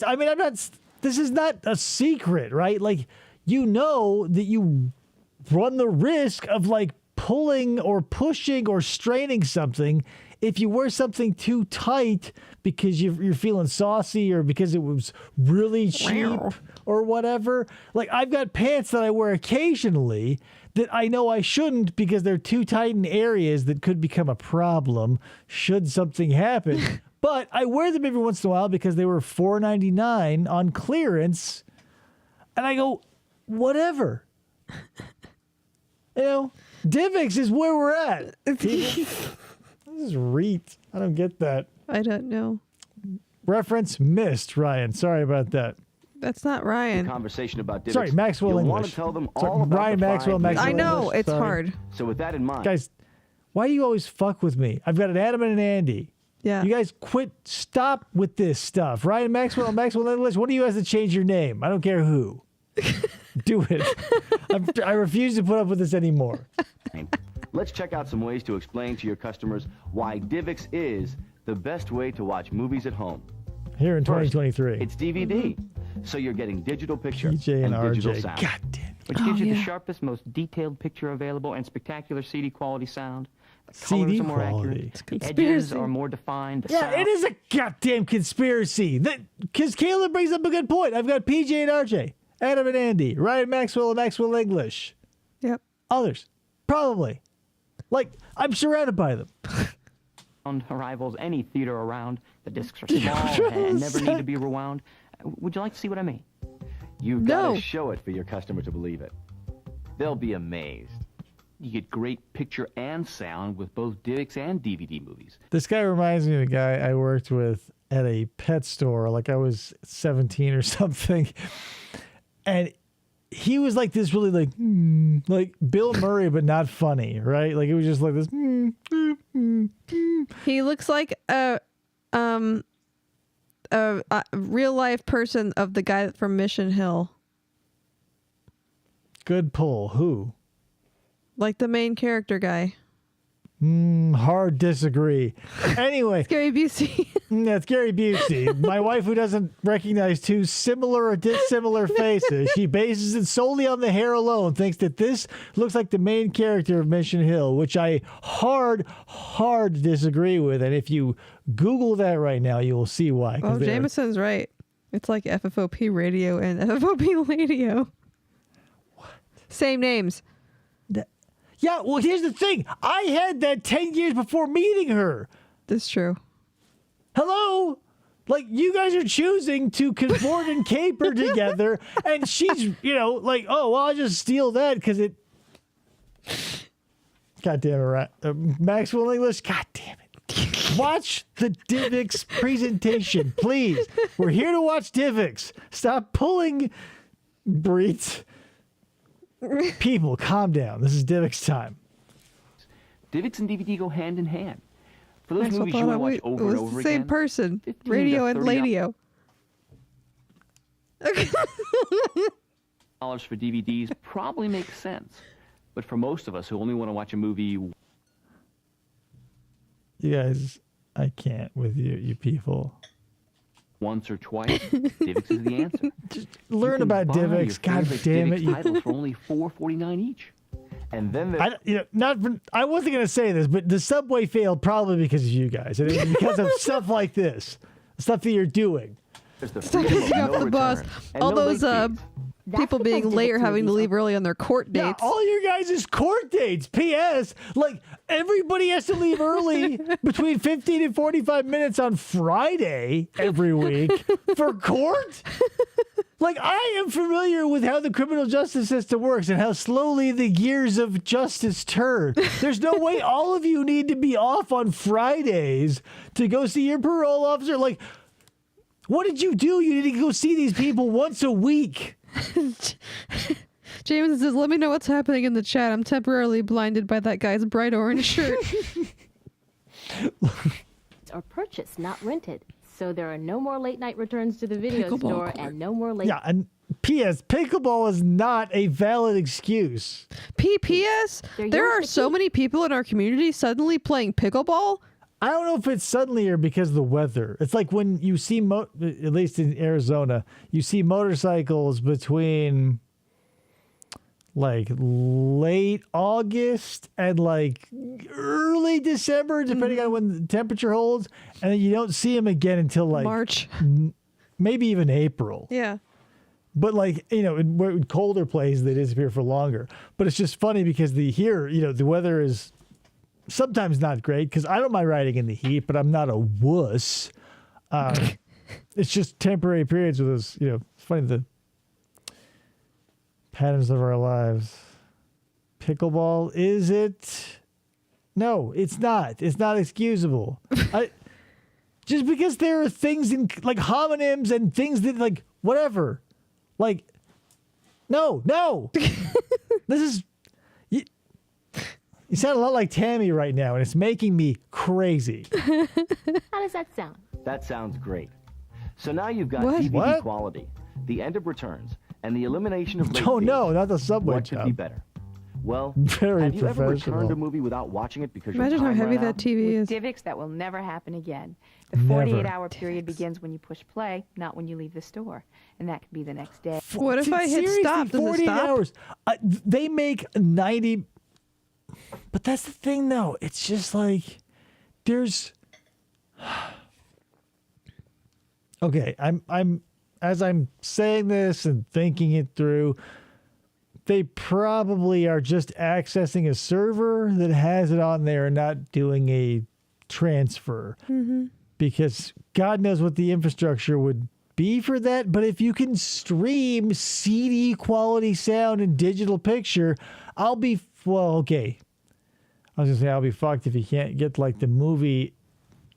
I mean, this is not a secret, right? Like, that you run the risk of like pulling or pushing or straining something if you wear something too tight because you're feeling saucy or because it was really cheap or whatever. Like I've got pants that I wear occasionally that I know I shouldn't because they're too tight in areas that could become a problem should something happen. But I wear them every once in a while because they were $4.99 on clearance. And I go, whatever. Divx is where we're at. This is Reet. I don't get that. I don't know. Reference missed, Ryan. Sorry about that. That's not Ryan. Conversation about Divx. Sorry, Maxwell You'll English. want to tell them Sorry, all about Ryan the Maxwell, fine Maxwell I know, English. it's Sorry. hard. So with that in mind, Guys, why do you always fuck with me? I've got an Adam and an Andy. Yeah. You guys stop with this stuff. Ryan Maxwell, Maxwell English, one of you has to change your name. I don't care who. Do it. I refuse to put up with this anymore. let's check out some ways to explain to your customers why Divx is the best way to watch movies at home. Here in First, 2023. it's DVD, so you're getting digital picture PJ and digital RJ. sound. God damn. Which gives you the sharpest, most detailed picture available and spectacular CD quality sound. The colors CD are more quality. accurate. The edges are more defined. The Yeah, sound. it is a goddamn conspiracy. Because Caleb brings up a good point. I've got PJ and RJ, Adam and Andy, Ryan Maxwell and Maxwell English. Yep. Others. Probably. Like, I'm surrounded by them. Rivals any theater around. The discs are small and never need to be rewound. Would you like to see what I mean? You've got to show it for your customer to believe it. They'll be amazed. You get great picture and sound with both Divx and DVD movies. This guy reminds me of a guy I worked with at a pet store. Like, I was 17 or something. And he was like this really like Bill Murray, but not funny, right? Like, it was just like this. He looks like a real life person of the guy from Mission Hill. Good pull. Who? Like the main character guy. Hard disagree. Anyway. Gary Busey. That's Gary Busey. My wife, who doesn't recognize two similar or dissimilar faces, she bases it solely on the hair alone, thinks that this looks like the main character of Mission Hill, which I hard disagree with. And if you Google that right now, you will see why. Oh, Jameson's right. It's like FFOP radio and FFOP radio. What? Same names. Yeah, well, here's the thing. I had that 10 years before meeting her. That's true. Hello? Like, you guys are choosing to conform and caper together, and she's, like, oh, well, I'll just steal that because it... God damn it, Maxwell English, god damn it. Watch the Divx presentation, please. We're here to watch Divx. Stop pulling breeds. People, calm down. This is Divx time. Divx and DVD go hand in hand. For those Maxwell movies you want to watch it over was and over the same again, person. 15 Radio to and $30 radio. dollars for DVDs probably makes sense. But for most of us who only want to watch a movie You guys, I can't with you people. once or twice, Divx is the answer. Just learn about Divx. God damn it. Titles for only $4.49 each. And then I wasn't going to say this, but the Subway failed probably because of you guys. And it's because of stuff like this. Stuff that you're doing. Stop pissing off the boss. All those people being late or having to leave early on their court dates. Yeah, all your guys' court dates. P.S. Like, everybody has to leave early between 15 and 45 minutes on Friday every week for court. Like, I am familiar with how the criminal justice system works and how slowly the gears of justice turn. There's no way all of you need to be off on Fridays to go see your parole officer. Like, what did you do? You need to go see these people once a week. James says, let me know what's happening in the chat. I'm temporarily blinded by that guy's bright orange shirt. Or purchased, not rented. So there are no more late night returns to the video store and no more late... Yeah, and P.S. Pickleball is not a valid excuse. P.P.S. There are so many people in our community suddenly playing pickleball. I don't know if it's suddenly or because of the weather. It's like when you see, at least in Arizona, you see motorcycles between like late August and like early December, depending on when the temperature holds. And then you don't see them again until like March, maybe even April. Yeah. But like, in colder places, they disappear for longer. But it's just funny because the weather is sometimes not great because I don't mind riding in the heat, but I'm not a wuss. It's just temporary periods with those, it's funny, the patterns of our lives. Pickleball, is it? No, it's not. It's not excusable. Just because there are things in like homonyms and things that like whatever, like no. This is you sound a lot like Tammy right now, and it's making me crazy. How does that sound? That sounds great. So now you've got What? DVD What? quality, the end of returns, and the elimination of late Oh fees. no, not the subway What could be job. better? Well, Very have you ever professional. returned a movie without watching it because Imagine your how time heavy ran that out? TV is. With DivX, that will never happen again. The Never. 48-hour period begins when you push play, not when you leave the store. And that could be the next day. What if I hit Seriously, stop? Does it 48 stop? hours. They make 90. But that's the thing, though. It's just like there's. Okay, I'm as I'm saying this and thinking it through. They probably are just accessing a server that has it on there and not doing a transfer. Because God knows what the infrastructure would be for that. But if you can stream CD quality sound and digital picture, I'll be, well, okay. I was going to say I'll be fucked if you can't get like the movie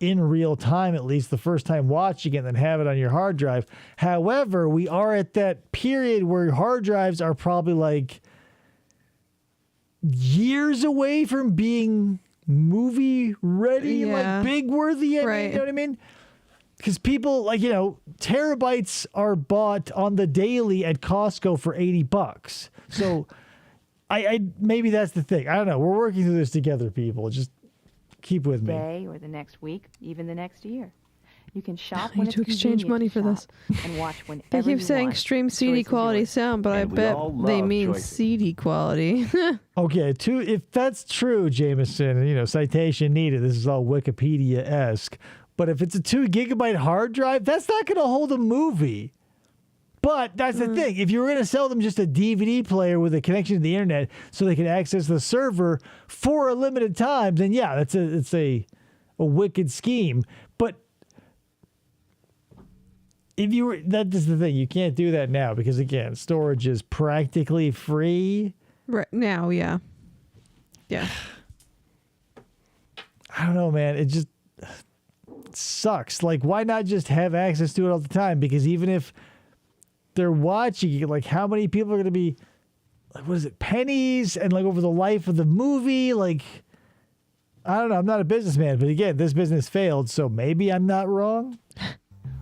in real time, at least the first time watching it, and then have it on your hard drive. However, we are at that period where hard drives are probably like years away from being movie ready, Yeah. like big worthy. Right. You know what I mean? Because people like, terabytes are bought on the daily at Costco for $80. So I maybe that's the thing. I don't know. We're working through this together, people. Just keep with me. Day or the next week, even the next year. You can shop I when need it's to exchange convenient money to for this. shop and watch whenever They you keep saying want. stream The CD choice is quality yours. sound, but I And we bet all they love mean choices. CD quality. Okay, if that's true, Jameson, citation needed. This is all Wikipedia-esque. But if it's a 2 gigabyte hard drive, that's not going to hold a movie. But that's the thing. If you were going to sell them just a DVD player with a connection to the internet so they can access the server for a limited time, then yeah, it's a wicked scheme. But that is the thing. You can't do that now because, again, storage is practically free. Right now, yeah. Yeah. I don't know, man. It just sucks. Like, why not just have access to it all the time? Because even if they're watching it, like, how many people are going to be, like, what is it, pennies? And, like, over the life of the movie, like, I don't know. I'm not a businessman. But, again, this business failed, so maybe I'm not wrong.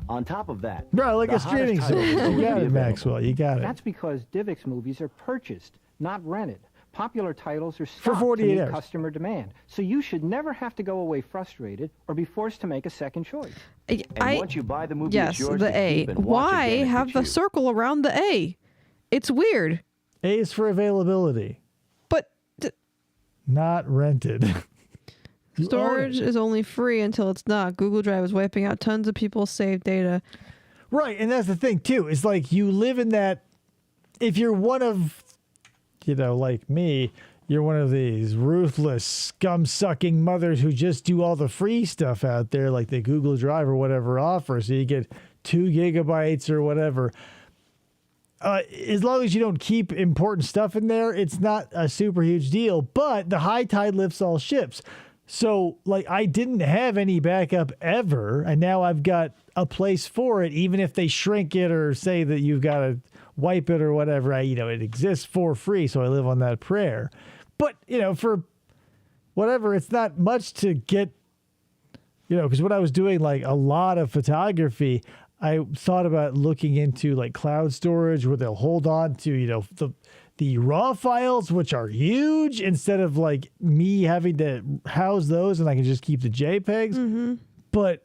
On top of that, Bro, like the a streaming hottest titles service. will You be got it, available. Maxwell. You got it. That's because DivX movies are purchased, not rented. Popular titles are For stocked to 48 meet hours. customer demand. So you should never have to go away frustrated or be forced to make a second choice. And once you buy the movie, Yes, it's yours the to A. keep and watch Why again if you have the choose. circle around the A? It's weird. A is for availability, But not rented. You own storage it. is only free until it's not. Google Drive is wiping out tons of people's saved data. Right, and that's the thing too. Is like you live in that. If you're one of, like me, you're one of these ruthless, scum-sucking mothers who just do all the free stuff out there, like the Google Drive or whatever offers. So you get 2 gigabytes or whatever. As long as you don't keep important stuff in there, it's not a super huge deal. But the high tide lifts all ships. So, like, I didn't have any backup ever, and now I've got a place for it, even if they shrink it or say that you've got to wipe it or whatever. It exists for free, so I live on that prayer. But, for whatever, it's not much to get, because when I was doing, like, a lot of photography, I thought about looking into, like, cloud storage where they'll hold on to, the raw files, which are huge, instead of like me having to house those and I can just keep the JPEGs. Mm-hmm. But,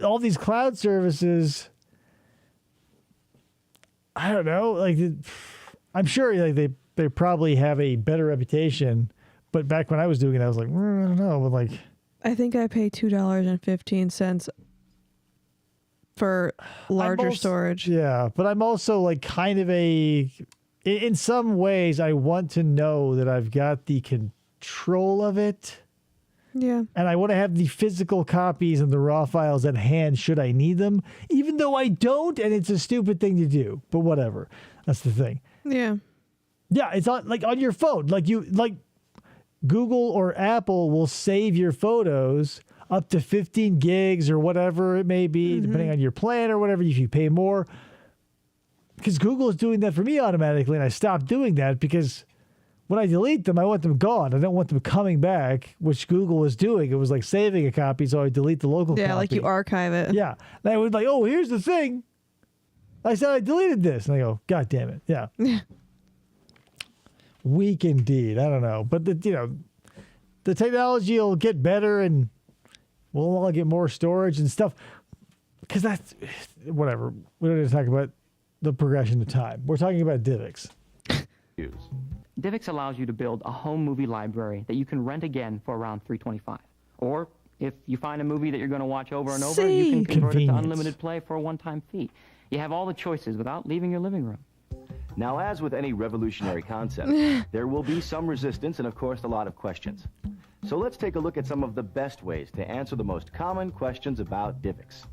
all these cloud services, I don't know, like I'm sure like they probably have a better reputation. But back when I was doing it, I was like, I don't know, but like I think I pay $2.15 for larger storage. Yeah, but I'm also like kind of in some ways, I want to know that I've got the control of it. Yeah. And I want to have the physical copies and the raw files at hand should I need them, even though I don't, and it's a stupid thing to do. But whatever. That's the thing. Yeah. Yeah, it's on your phone. Google or Apple will save your photos up to 15 gigs or whatever it may be, depending on your plan or whatever, if you pay more. Because Google is doing that for me automatically, and I stopped doing that because when I delete them, I want them gone. I don't want them coming back, which Google was doing. It was like saving a copy, so I delete the local copy. Yeah, like you archive it. Yeah. And I would like, oh, here's the thing. I said I deleted this. And I go, God damn it. Yeah. Weak indeed. I don't know. But, the technology will get better and we'll all get more storage and stuff. Because that's, whatever. We don't need to talk about the progression of time. We're talking about DivX. DivX allows you to build a home movie library that you can rent again for around $3.25. Or if you find a movie that you're going to watch over and over, you can convert it to unlimited play for a one-time fee. You have all the choices without leaving your living room. Now, as with any revolutionary concept, there will be some resistance and, of course, a lot of questions. So let's take a look at some of the best ways to answer the most common questions about DivX.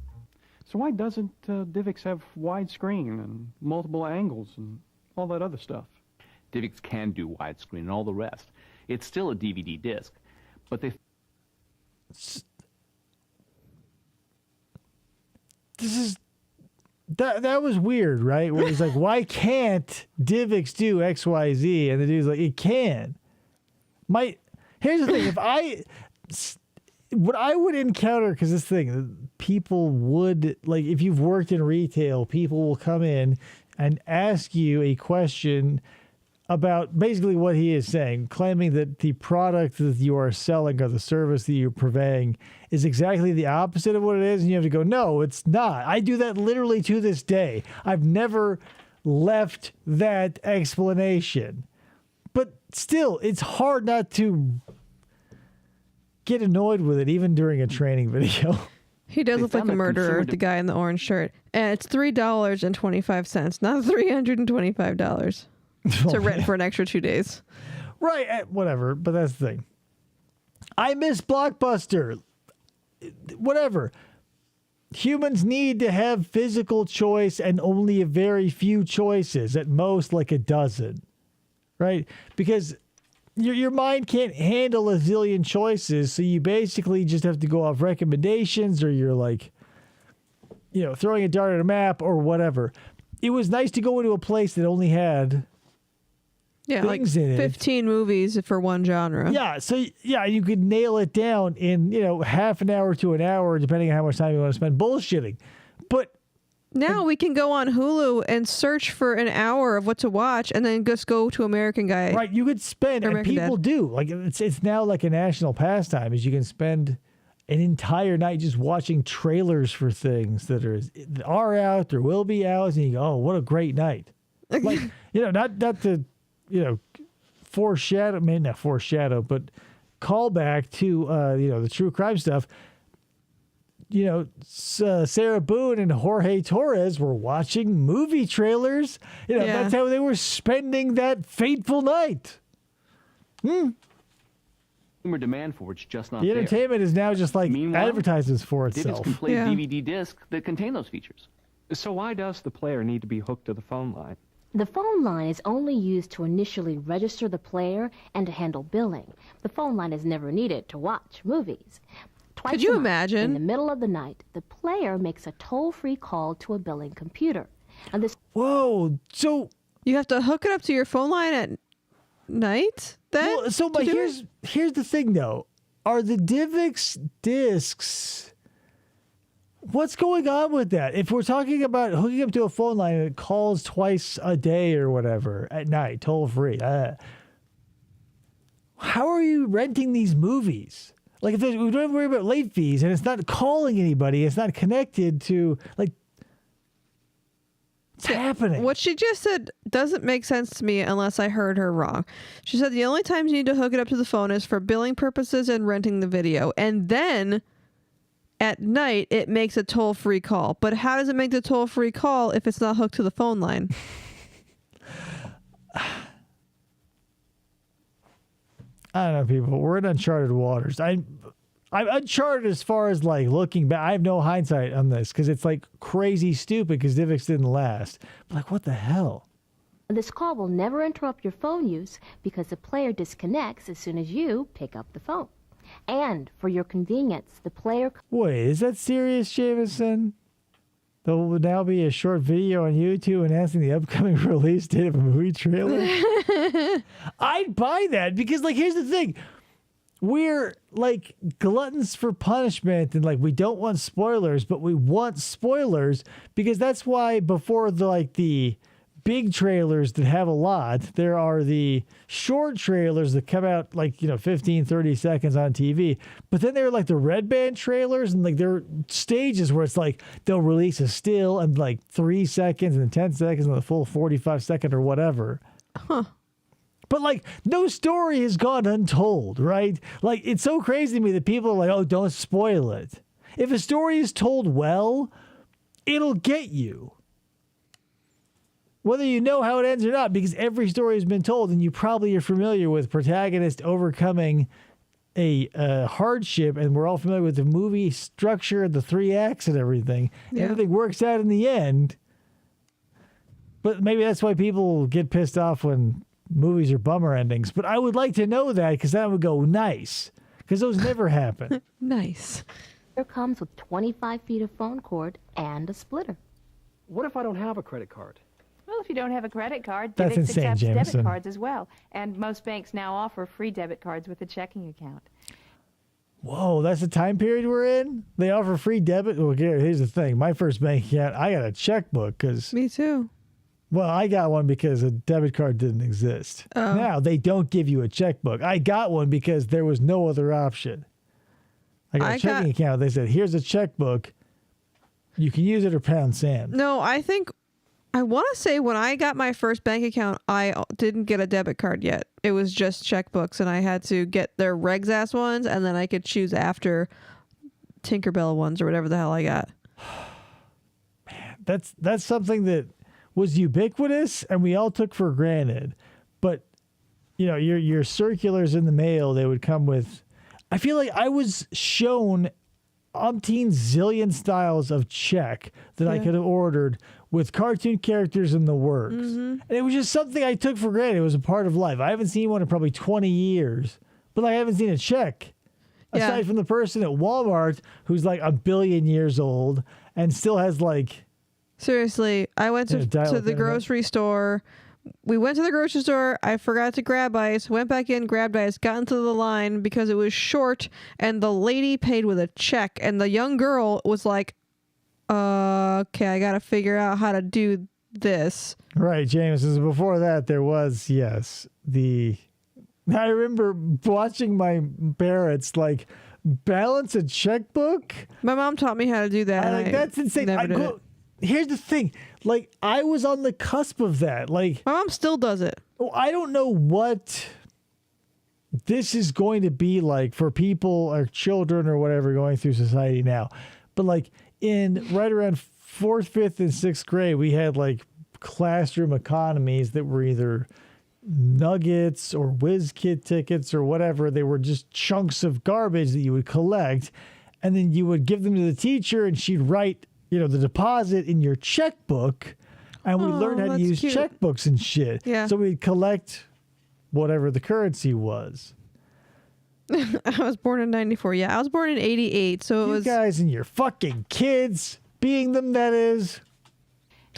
So why doesn't DivX have widescreen and multiple angles and all that other stuff? DivX can do widescreen and all the rest. It's still a DVD disc, but they... That was weird, right? Where he's like, why can't DivX do X, Y, Z? And the dude's like, it can. Here's the thing. What I would encounter, because this thing, people would, like, if you've worked in retail, people will come in and ask you a question about basically what he is saying, claiming that the product that you are selling or the service that you're purveying is exactly the opposite of what it is. And you have to go, no, it's not. I do that literally to this day. I've never left that explanation. But still, it's hard not to get annoyed with it, even during a training video. He does look like a murderer, the guy in the orange shirt. And it's $3.25, not $325 to rent for an extra 2 days. Right, whatever, but that's the thing. I miss Blockbuster. Whatever. Humans need to have physical choice and only a very few choices, at most like a dozen. Right? Because your mind can't handle a zillion choices, so you basically just have to go off recommendations, or you're like, throwing a dart at a map or whatever. It was nice to go into a place that only had things in it. 15 movies for one genre. Yeah, so you could nail it down in, half an hour to an hour, depending on how much time you want to spend bullshitting. But now we can go on Hulu and search for an hour of what to watch, and then just go to American Guy. Right, you could spend, and people do. Like it's now like a national pastime, is you can spend an entire night just watching trailers for things that are out or will be out, and you go, oh, what a great night. Like, not to, foreshadow, but call back to, the true crime stuff. Sarah Boone and Jorge Torres were watching movie trailers. That's how they were spending that fateful night. Consumer demand for it's just not the there. Entertainment is now just like advertisements for itself. DivX can play DVD discs that contain those features. So why does the player need to be hooked to the phone line? The phone line is only used to initially register the player and to handle billing. The phone line is never needed to watch movies. Could you imagine? In the middle of the night, the player makes a toll-free call to a billing computer. And this. Whoa! So you have to hook it up to your phone line at night? Then? Well, so here's the thing though: are the DivX discs? What's going on with that? If we're talking about hooking up to a phone line and it calls twice a day or whatever at night, toll free, how are you renting these movies? Like, if we don't have to worry about late fees, and it's not calling anybody, it's not connected to, like, what's happening? What she just said doesn't make sense to me unless I heard her wrong. She said the only times you need to hook it up to the phone is for billing purposes and renting the video. And then at night, it makes a toll-free call. But how does it make the toll-free call if it's not hooked to the phone line? I don't know, people. We're in uncharted waters. I'm uncharted as far as like looking back. I have no hindsight on this because it's like crazy stupid because DivX didn't last. But like, what the hell? This call will never interrupt your phone use because the player disconnects as soon as you pick up the phone. And for your convenience, the player... Wait, is that serious, Jameson? There will now be a short video on YouTube announcing the upcoming release date of a movie trailer. I'd buy that because, like, here's the thing. We're, like, gluttons for punishment and, like, we don't want spoilers, but we want spoilers because that's why before the big trailers that have a lot, there are the short trailers that come out 15, 30 seconds on TV. But then there are like the red band trailers and like there are stages where it's like they'll release a still and like 3 seconds and 10 seconds and the full 45-second or whatever. Huh. But like no story has gone untold, right? Like it's so crazy to me that people are like, oh, don't spoil it. If a story is told well, it'll get you. Whether you know how it ends or not, because every story has been told and you probably are familiar with protagonist overcoming a hardship, and we're all familiar with the movie structure, the 3 acts and everything. Yeah. Everything works out in the end. But maybe that's why people get pissed off when movies are bummer endings. But I would like to know that because then I would go, nice. Because those never happen. Nice. Here comes with 25 feet of phone cord and a splitter. What if I don't have a credit card? Well, if you don't have a credit card, That's DivX insane, accepts Jameson. debit cards as well. And most banks now offer free debit cards with a checking account. Whoa, that's the time period we're in? They offer free debit? Well, here's the thing. My first bank account, I got a checkbook because... Me too. Well, I got one because a debit card didn't exist. Oh. Now, they don't give you a checkbook. I got one because there was no other option. I got a checking account. They said, here's a checkbook. You can use it or pound sand. No, I want to say when I got my first bank account, I didn't get a debit card yet. It was just checkbooks, and I had to get their regs ass ones, and then I could choose after Tinkerbell ones or whatever the hell I got. Man, that's something that was ubiquitous, and we all took for granted. But you know, your circulars in the mail, they would come with. I feel like I was shown umpteen zillion styles of check that I could have ordered with cartoon characters in the works. Mm-hmm. And it was just something I took for granted. It was a part of life. I haven't seen one in probably 20 years, but I haven't seen a check. Yeah. Aside from the person at Walmart who's like 1 billion years old and still has like... Seriously, I went to the grocery store. We went to the grocery store. I forgot to grab ice. Went back in, grabbed ice, got into the line because it was short, and the lady paid with a check. And the young girl was like, okay, I got to figure out how to do this. Right, James. Before that, there was, yes, I remember watching my parents, like, balance a checkbook. My mom taught me how to do that. That's insane. Here's the thing. Like, I was on the cusp of that. Like, my mom still does it. Oh, I don't know what this is going to be like for people or children or whatever going through society now. But like in right around 4th, 5th, and 6th grade, we had like classroom economies that were either nuggets or whiz kid tickets or whatever. They were just chunks of garbage that you would collect. And then you would give them to the teacher and she'd write, the deposit in your checkbook, and we learned how to use checkbooks and shit. Yeah. So we'd collect whatever the currency was. I was born in 94. Yeah, I was born in 88. So it was... You guys and your fucking kids, being them, that is.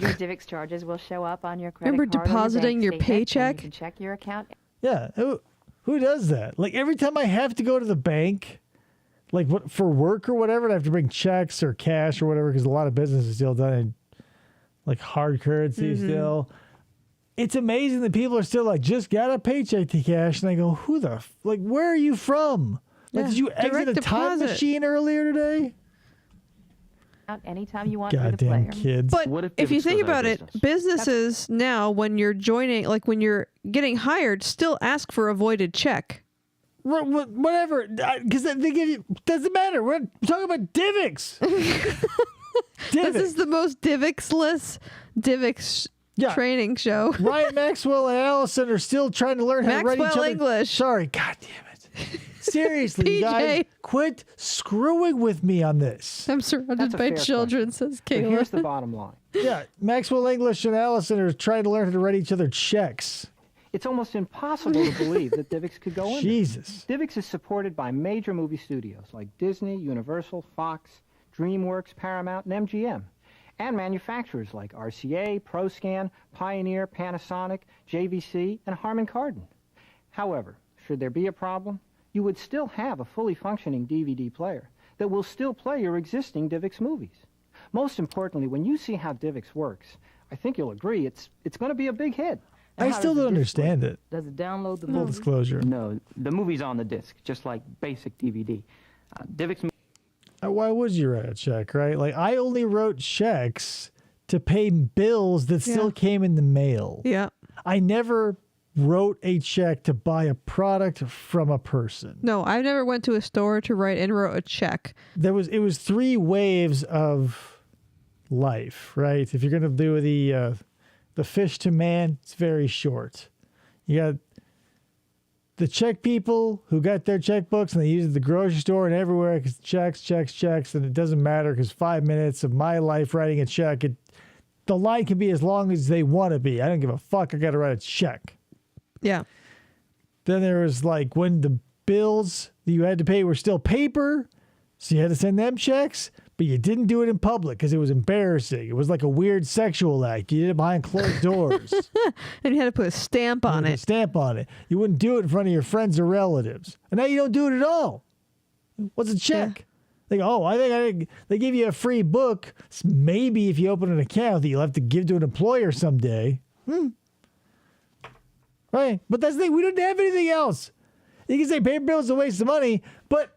Your DivX charges will show up on your credit card. Remember depositing your paycheck? You can check your account. Yeah. Who does that? Like every time I have to go to the bank... Like what for work or whatever, and I have to bring checks or cash or whatever because a lot of business is still done in like hard currency still. It's amazing that people are still like, just got a paycheck to cash, and I go, where are you from? Like, did you exit a time machine earlier today? Anytime you want through the Goddamn player. kids. But if you think about it, businesses now, when you're joining, like when you're getting hired, still ask for a voided check. Whatever, because they give you, doesn't matter. We're talking about DivX. This is the most DivX-less training show. Ryan Maxwell and Allison are still trying to learn how to write each other. English. Sorry, God damn it. Seriously, you guys, quit screwing with me on this. I'm surrounded That's a by fair children, says But Kayla. here's the bottom line. Yeah, Maxwell English and Allison are trying to learn how to write each other checks. It's almost impossible to believe that DivX could go in. Jesus. DivX is supported by major movie studios like Disney, Universal, Fox, DreamWorks, Paramount, and MGM, and manufacturers like RCA, ProScan, Pioneer, Panasonic, JVC, and Harman Kardon. However, should there be a problem, you would still have a fully functioning DVD player that will still play your existing DivX movies. Most importantly, when you see how DivX works, I think you'll agree it's going to be a big hit. I still don't understand it. Does it download the Full movie? disclosure. No, the movie's on the disc, just like basic DVD. DivX. Why would you write a check, right? Like, I only wrote checks to pay bills that still came in the mail. Yeah. I never wrote a check to buy a product from a person. No, I never went to a store to write and wrote a check. It was 3 waves of life, right? If you're gonna do the fish to man, it's very short. You got the check people who got their checkbooks and they use it at the grocery store and everywhere because checks, and it doesn't matter because 5 minutes of my life writing a check, the line can be as long as they want to be. I don't give a fuck. I got to write a check. Yeah. Then there was like when the bills that you had to pay were still paper, so you had to send them checks, but you didn't do it in public because it was embarrassing. It was like a weird sexual act. You did it behind closed doors. And you had to put a stamp on it. A stamp on it. You wouldn't do it in front of your friends or relatives. And now you don't do it at all. What's a check? They go, I think they give you a free book. Maybe if you open an account that you'll have to give to an employer someday. Right? But that's the thing. We didn't have anything else. You can say paper bills is a waste of money, but,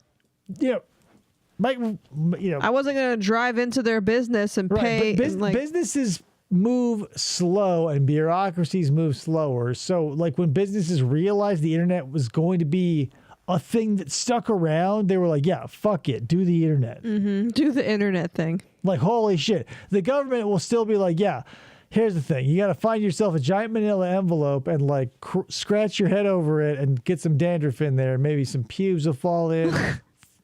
I wasn't going to drive into their business and pay. But businesses move slow and bureaucracies move slower. So, like, when businesses realized the internet was going to be a thing that stuck around, they were like, yeah, fuck it. Do the internet. Mm-hmm. Do the internet thing. Like, holy shit. The government will still be like, yeah, here's the thing. You got to find yourself a giant manila envelope and, like, scratch your head over it and get some dandruff in there. Maybe some pubes will fall in.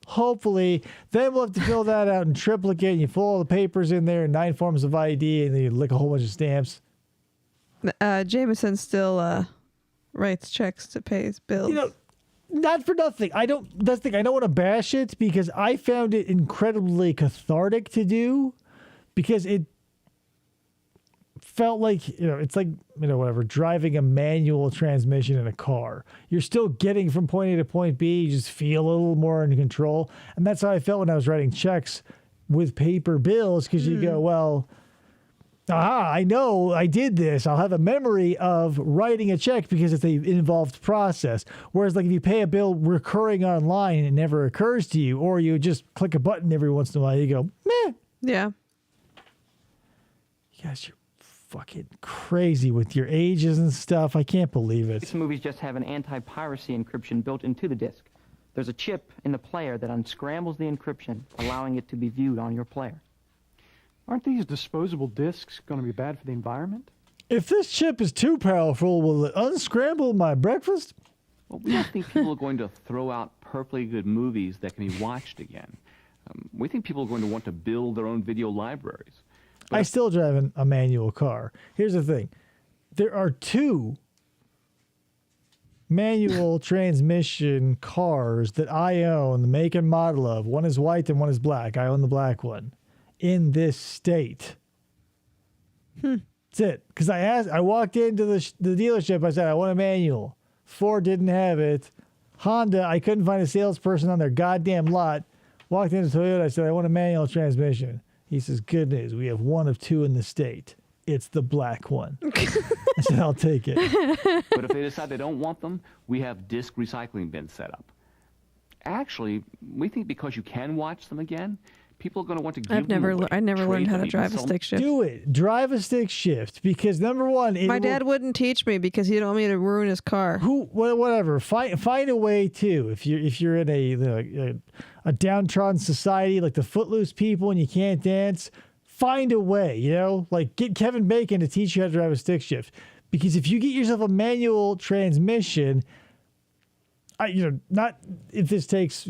Hopefully. Then we'll have to fill that out in triplicate. And you fill all the papers in there, 9 forms of ID, and then you lick a whole bunch of stamps. Jameson still writes checks to pay his bills. Not for nothing. That's the thing. I don't want to bash it because I found it incredibly cathartic to do because it felt like, it's like, whatever, driving a manual transmission in a car. You're still getting from point A to point B. You just feel a little more in control. And that's how I felt when I was writing checks with paper bills because you go, well, I know I did this. I'll have a memory of writing a check because it's an involved process. Whereas, like, if you pay a bill recurring online, it never occurs to you, or you just click a button every once in a while, you go, meh. Yeah. You guys are fucking crazy with your ages and stuff. I can't believe it. These movies just have an anti-piracy encryption built into the disc. There's a chip in the player that unscrambles the encryption, allowing it to be viewed on your player. Aren't these disposable discs going to be bad for the environment? If this chip is too powerful, will it unscramble my breakfast? Well, we don't think people are going to throw out perfectly good movies that can be watched again. We think people are going to want to build their own video libraries. I still drive a manual car. Here's the thing. There are 2 manual transmission cars that I own, the make and model of. One is white and one is black. I own the black one in this state. That's it. Because I walked into the dealership. I said, I want a manual. Ford didn't have it. Honda, I couldn't find a salesperson on their goddamn lot. Walked into Toyota. I said, I want a manual transmission. He says, good news. We have 1 of 2 in the state. It's the black one. I said, I'll take it. But if they decide they don't want them, we have disc recycling bins set up. Actually, we think because you can watch them again, people are going to want to give them away. I never learned Trade how them, to drive a even stick shift. Do it. Drive a stick shift because number one, my dad wouldn't teach me because he didn't want me to ruin his car. Whatever. Find a way too. If you're in a downtrodden society like the Footloose people and you can't dance, find a way. Like get Kevin Bacon to teach you how to drive a stick shift. Because if you get yourself a manual transmission, not if this takes,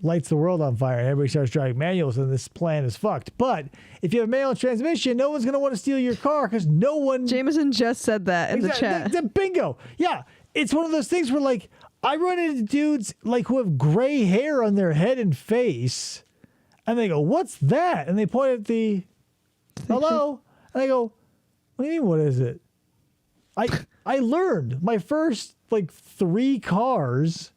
lights the world on fire and everybody starts driving manuals and this plan is fucked. But if you have manual transmission, no one's going to want to steal your car because no one... Jameson just said that in the chat. Bingo. Yeah. It's one of those things where, like, I run into dudes, like, who have gray hair on their head and face, and they go, what's that? And they point at the... Hello? And I go, what do you mean, what is it? I learned my first, 3 cars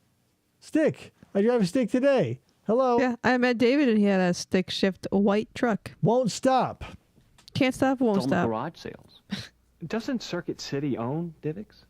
stick. I drive a stick today. Hello? Yeah, I met David and he had a stick shift white truck. Won't stop. Can't stop, won't It's on stop. the garage sales. Doesn't Circuit City own Divx?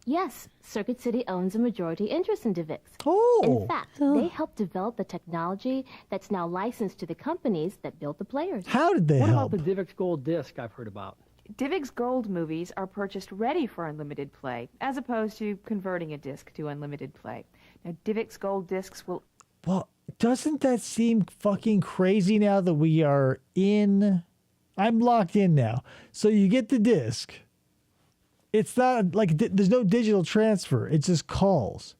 Yes, Circuit City owns a majority interest in Divx. Oh. In fact, they helped develop the technology that's now licensed to the companies that built the players. How did they What help? about the Divx Gold disc I've heard about? DivX Gold movies are purchased ready for unlimited play, as opposed to converting a disc to unlimited play. Now, DivX Gold discs will... Well, doesn't that seem fucking crazy now that we are in... I'm locked in now. So you get the disc. It's not like there's no digital transfer. It's just calls.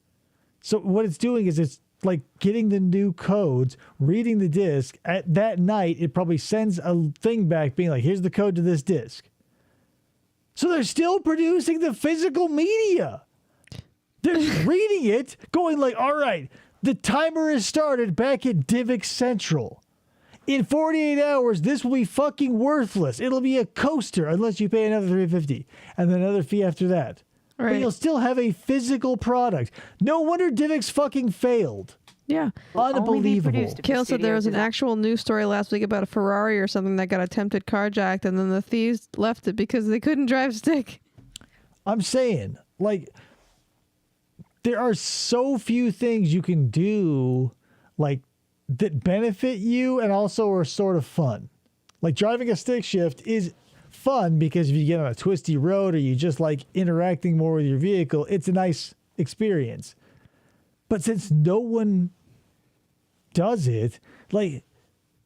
So what it's doing is it's like getting the new codes, reading the disc. At that night, it probably sends a thing back being like, here's the code to this disc. So they're still producing the physical media. They're reading it, going like, all right, the timer has started back at Divx Central. In 48 hours, this will be fucking worthless. It'll be a coaster unless you pay another $350 and then another fee after that. Right. But you'll still have a physical product. No wonder Divx fucking failed. Yeah. Unbelievable. Kale said there was an actual news story last week about a Ferrari or something that got attempted carjacked, and then the thieves left it because they couldn't drive stick. I'm saying, like, there are so few things you can do, like, that benefit you and also are sort of fun. Like, driving a stick shift is fun because if you get on a twisty road or you just like interacting more with your vehicle, it's a nice experience. But since no one does it, like,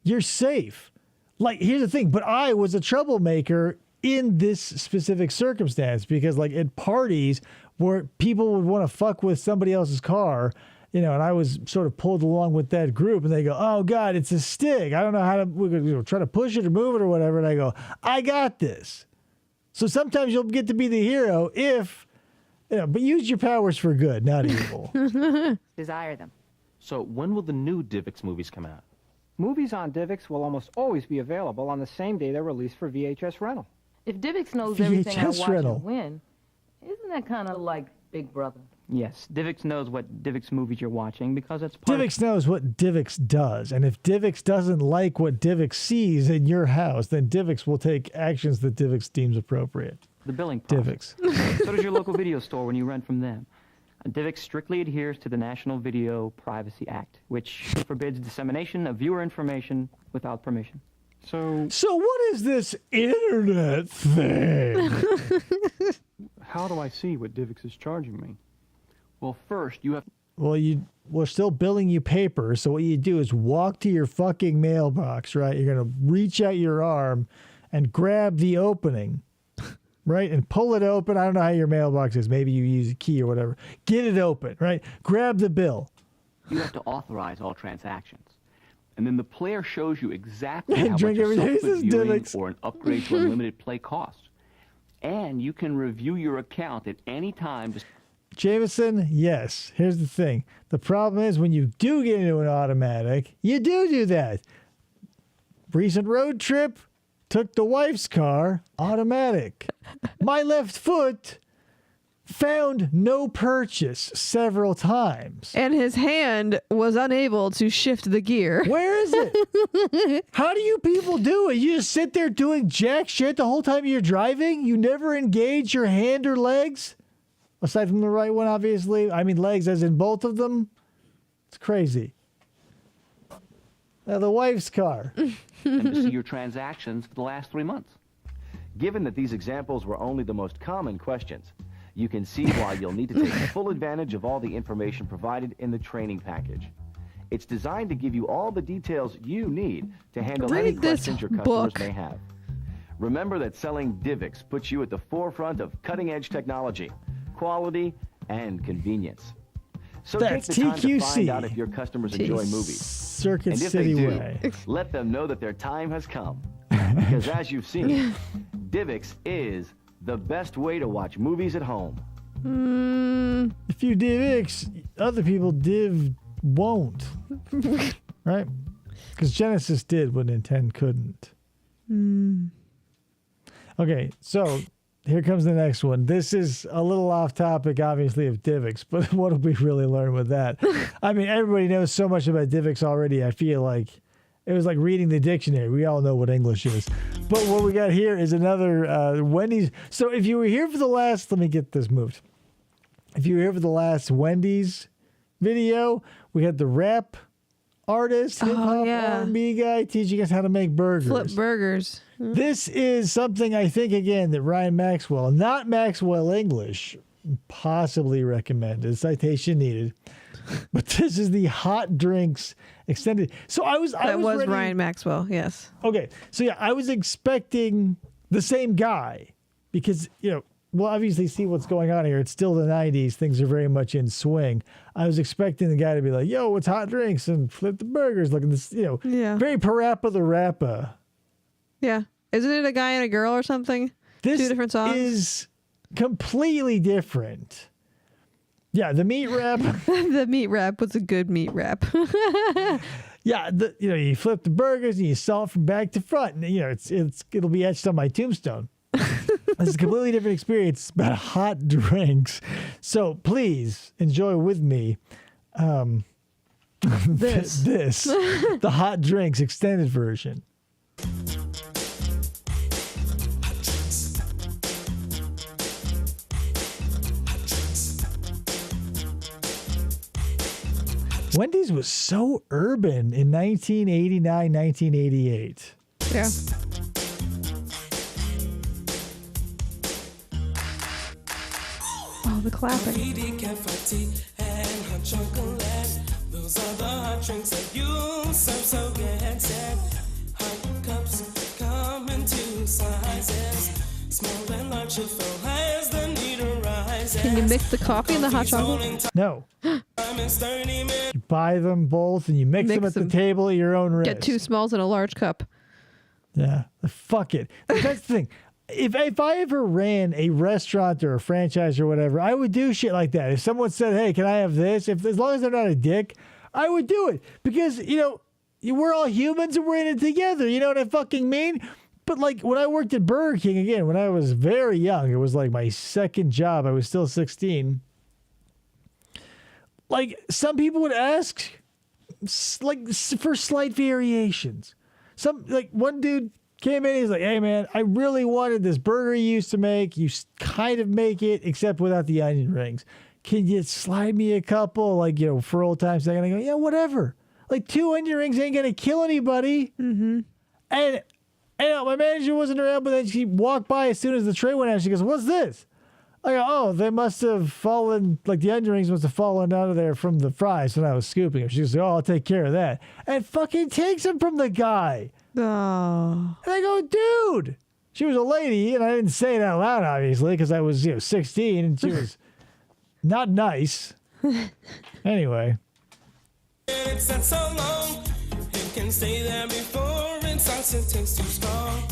you're safe. Like, here's the thing, but I was a troublemaker in this specific circumstance because, like, at parties where people would want to fuck with somebody else's car, and I was sort of pulled along with that group, and they go, oh, God, it's a stick. I don't know how to, we're going to try to push it or move it or whatever. And I go, I got this. So sometimes you'll get to be the hero if, but use your powers for good, not evil. Desire them. So when will the new Divx movies come out? Movies on Divx will almost always be available on the same day they're released for VHS rental. If Divx knows everything I VHS watch rental. and win, isn't that kind of like Big Brother? Yes, DivX knows what DivX movies you're watching because it's part Divx knows what Divx does. And if Divx doesn't like what Divx sees in your house, then Divx will take actions that Divx deems appropriate. of the billing process. Divx. So does your local video store when you rent from them. DivX strictly adheres to the National Video Privacy Act, which forbids dissemination of viewer information without permission. So what is this internet thing? how do I see what Divx is charging me? Well, first, you have... Well, we're still billing you paper, so what you do is walk to your fucking mailbox, right? You're going to reach out your arm and grab the opening, right? And pull it open. I don't know how your mailbox is. Maybe you use a key or whatever. Get it open, right? Grab the bill. You have to authorize all transactions. And then the player shows you exactly how much Drink a every day, subsequent this is viewing Divx. or an upgrade to unlimited play costs. And you can review your account at any time. Jameson, yes. Here's the thing. The problem is when you do get into an automatic, you do that. Recent road trip, took the wife's car, automatic. My left foot found no purchase several times. And his hand was unable to shift the gear. Where is it? How do you people do it? You just sit there doing jack shit the whole time you're driving? You never engage your hand or legs? Aside from the right one, obviously. I mean, legs as in both of them. It's crazy. Now, the wife's car. And to see your transactions for the last 3 months. Given that these examples were only the most common questions, you can see why you'll need to take full advantage of all the information provided in the training package. It's designed to give you all the details you need to handle any questions your customers may have. Remember that selling Divx puts you at the forefront of cutting-edge technology, quality, and convenience. So That's take the time to TQC. find out if your customers enjoy movies. Circuit and if City they do, Way. let them know that their time has come. Because as you've seen, Divx is the best way to watch movies at home. If you DivX, other people won't. Right? Because Genesis did what Nintendo couldn't. Okay, so here comes the next one. This is a little off topic, obviously, of DivX, but what did we really learn with that? I mean, everybody knows so much about DivX already. I feel like it was like reading the dictionary. We all know what English is. But what we got here is another Wendy's. So if you were here for the last, let me get this moved. If you were here for the last Wendy's video, we had the rap artist, hip-hop R&B guy teaching us how to make burgers. Flip burgers. This is something I think, again, that Ryan Maxwell, not Maxwell English, possibly recommended. Citation needed. But this is the hot drinks extended. So I was ready. Ryan Maxwell, yes. Okay. So yeah, I was expecting the same guy because, we'll obviously see what's going on here. It's still the 90s. Things are very much in swing. I was expecting the guy to be like, yo, what's hot drinks? And flip the burgers. Looking this, very Parappa the Rappa. Yeah. Isn't it a guy and a girl or something? This 2 different songs? is completely different. Yeah, the meat wrap. The meat wrap was a good meat wrap. Yeah, you flip the burgers and you salt from back to front. And, it'll be etched on my tombstone. It's a completely different experience. It's about hot drinks. So please enjoy with me this the hot drinks extended version. Wendy's was so urban in 1989, 1988. Yeah. Oh, the clapping. Those are the hot drinks that you serve, so get set. Hot cups come in 2 sizes. Small and large, you fill as the need arises. Can you mix the coffee and the hot chocolate? No. You buy them both and you mix them at the table at your own risk. Get 2 smalls and a large cup. Yeah. Fuck it. That's the thing. If I ever ran a restaurant or a franchise or whatever, I would do shit like that. If someone said, hey, can I have this? As long as they're not a dick, I would do it. Because, we're all humans and we're in it together. You know what I fucking mean? But like when I worked at Burger King, again, when I was very young, it was like my second job. I was still 16. Like some people would ask for slight variations. One dude came in, he's like, hey man, I really wanted this burger you used to make. You kind of make it, except without the onion rings. Can you slide me a couple, for old time's sake? And I go, yeah, whatever. 2 onion rings ain't going to kill anybody. Mm-hmm. And my manager wasn't around, but then she walked by as soon as the tray went out. She goes, what's this? I go, oh, they must have fallen, the onion rings must have fallen out of there from the fries when I was scooping them. She goes, oh, I'll take care of that. And fucking takes them from the guy. Oh. And I go, dude. She was a lady, and I didn't say it out loud, obviously, because I was, 16, and she was not nice. Anyway. It's not so long. It can stay there before it starts to taste too strong.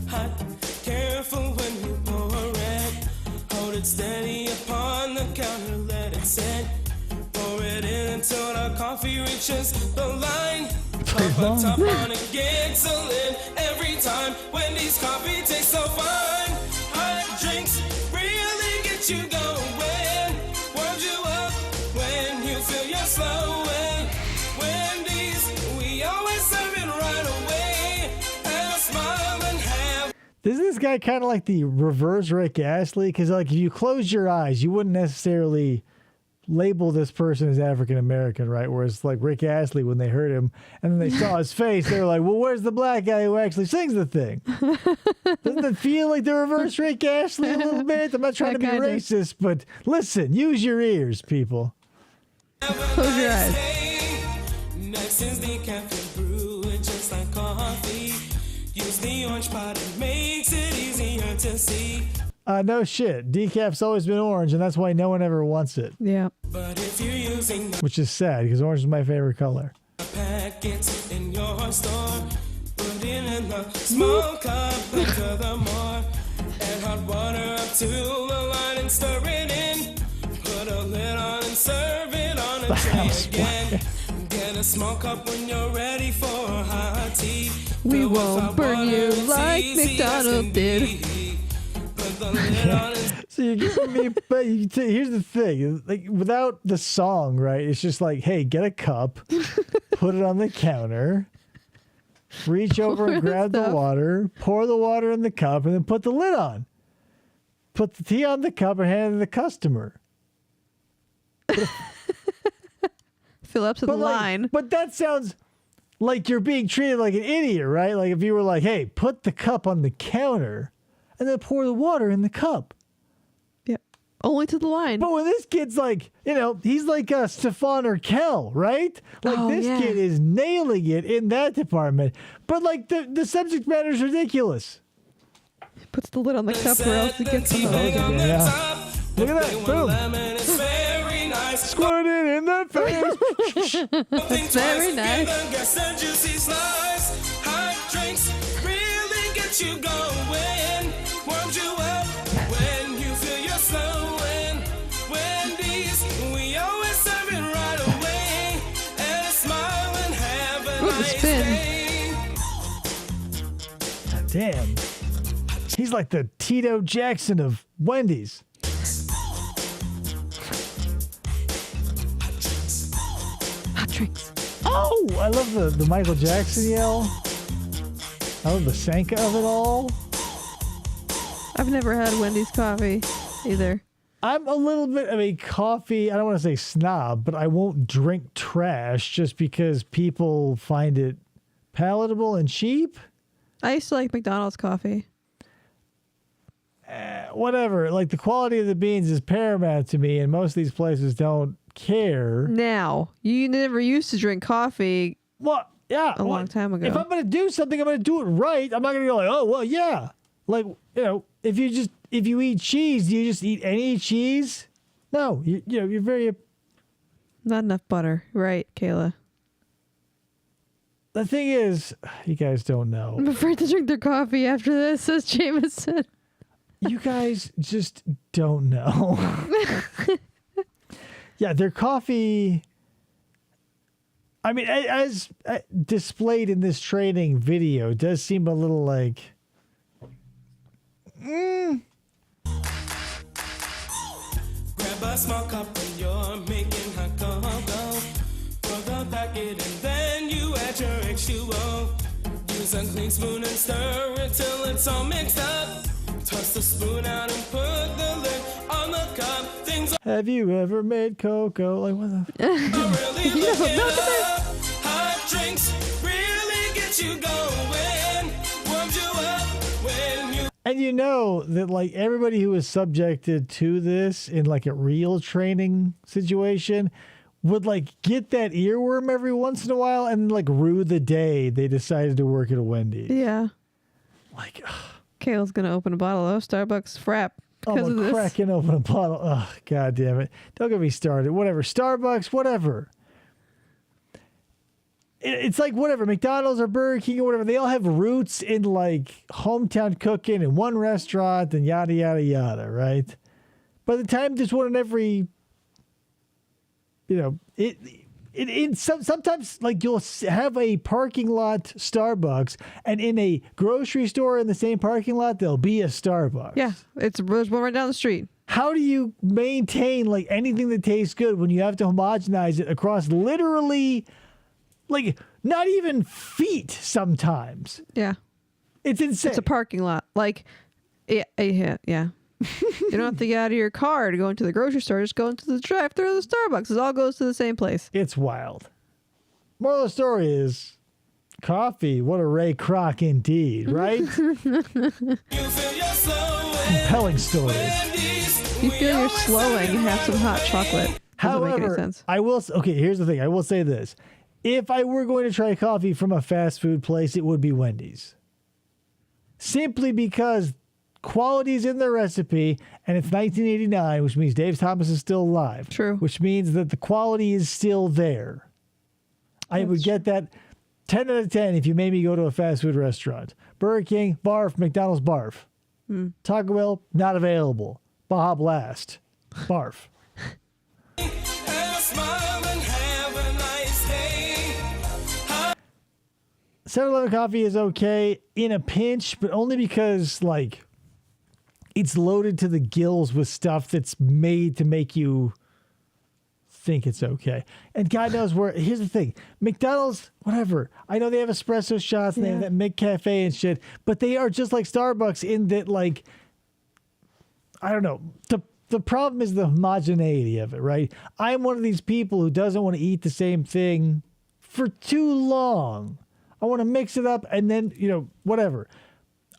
Hot, careful when you pour it. Hold it steady upon the counter, let it sit. Pour it in until the coffee reaches the line. Pop a top on it, gets a lid every time. Wendy's coffee tastes so fine. Hot drinks really get you going. Warms you up when you feel you're slowing. Wendy's, we always serve it right away. And smile and have. Isn't this guy kind of like the reverse Rick Astley? Because if you close your eyes, you wouldn't necessarily label this person as African American, right? Whereas Rick Astley, when they heard him and then they saw his face, they were like, well, where's the black guy who actually sings the thing? Doesn't it feel like the reverse Rick Astley a little bit? I'm not trying to be racist, but listen, use your ears, people. Close your eyes. Next is the cafe brew, just like coffee. Use the orange pot, it makes it easier to see. No shit. Decaf's always been orange, and that's why no one ever wants it. Yeah. But if you using which is sad because orange is my favorite color. packets in your store. Put it in the small cup to the more. Add hot water up to the line and stir it in. Put a lid on and serve it on a tray again. Get a small cup when you're ready for hot tea. We won't burn you like McDonald did. Put the lid on and So you're giving me, but here's the thing, like without the song, right? It's just like, hey, get a cup, put it on the counter, reach over and grab the water, pour the water in the cup, and then put the lid on. Put the tea on the cup and hand it to the customer. Fill up to the line. But that sounds like you're being treated like an idiot, right? Like if you were like, hey, put the cup on the counter and then pour the water in the cup. Yeah. Only to the line. But when this kid's like, he's like Stefan or Kel, right? Like this kid is nailing it in that department. But like the subject matter is ridiculous. Puts the lid on the cup or else it gets the hose. Yeah. Look at that. Boom. Squirt it in the face. That's very nice. Hot drinks really get you going. Warms you up when you feel you're slowing. Wendy's, we always serve it right away. And a smile and have a nice day. Damn. He's like the Tito Jackson of Wendy's. Hot drinks. Oh, I love the Michael Jackson yell. I love the Sanka of it all. I've never had Wendy's coffee either. I'm a little bit of a coffee, I don't want to say snob, but I won't drink trash just because people find it palatable and cheap. I used to like McDonald's coffee. Whatever. Like the quality of the beans is paramount to me, and most of these places don't care. Now, you never used to drink coffee. Well, yeah. A long time ago. If I'm going to do something, I'm going to do it right. I'm not going to go like, oh, well, yeah. Like, if you eat cheese, do you just eat any cheese? No, you're very... Not enough butter. Right, Kayla. The thing is, you guys don't know. I'm afraid to drink their coffee after this, says Jameson. You guys just don't know. Yeah, their coffee... I mean, as displayed in this training video, does seem a little like... Grab a small cup when you're making hot cocoa. Pour the packet and then you add your H2O. Use a clean spoon and stir it till it's all mixed up. Toss the spoon out and put the lid on the cup. Things Have you ever made cocoa? Like, what the... really looking up. Hot drinks really get you going. Warms you up when you... And you know that, like, everybody who was subjected to this in, like, a real training situation would, like, get that earworm every once in a while and, like, rue the day they decided to work at a Wendy's. Yeah. Like, Kayla's going to open a bottle of Starbucks frap because of I'm this. cracking open a bottle. Oh, God damn it. Don't get me started. Whatever. Starbucks, whatever. It's like whatever, McDonald's or Burger King or whatever, they all have roots in like hometown cooking in one restaurant and yada, yada, yada, right? By the time there's one in every, sometimes like you'll have a parking lot Starbucks and in a grocery store in the same parking lot, there'll be a Starbucks. Yeah, there's one right down the street. How do you maintain like anything that tastes good when you have to homogenize it across literally... Like, not even feet sometimes. Yeah. It's insane. It's a parking lot. Like, yeah. You don't have to get out of your car to go into the grocery store. Just go into the drive-thru of the Starbucks. It all goes to the same place. It's wild. Moral of the story is, coffee, what a Ray Kroc indeed, right? Compelling stories. You feel you're slowing and have some hot chocolate. Doesn't make any sense. Okay, here's the thing. I will say this. If I were going to try coffee from a fast food place, it would be Wendy's. Simply because quality is in the recipe, and it's 1989, which means Dave Thomas is still alive. True. Which means that the quality is still there. I would get that 10 out of 10 if you made me go to a fast food restaurant. Burger King, barf. McDonald's, barf. Taco Bell, not available. Baja Blast, barf. 7-Eleven coffee is okay in a pinch, but only because, like, it's loaded to the gills with stuff that's made to make you think it's okay. And God knows where. Here's the thing. McDonald's, whatever. I know they have espresso shots and they have that McCafe and shit, but they are just like Starbucks in that, like, I don't know. The problem is the homogeneity of it, right? I'm one of these people who doesn't want to eat the same thing for too long. I want to mix it up and then, whatever.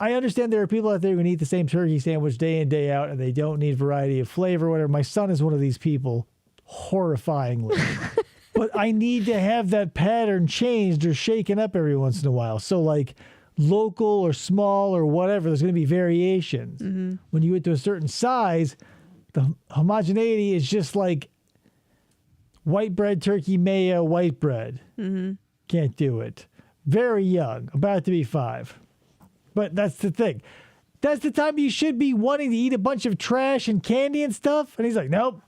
I understand there are people out there who can eat the same turkey sandwich day in, day out, and they don't need variety of flavor, whatever. My son is one of these people, horrifyingly. But I need to have that pattern changed or shaken up every once in a while. So, like, local or small or whatever, there's going to be variations. Mm-hmm. When you get to a certain size, the homogeneity is just like white bread, turkey, mayo, white bread. Mm-hmm. Can't do it. Very young, about to be 5. But that's the thing. That's the time you should be wanting to eat a bunch of trash and candy and stuff. And he's like, nope.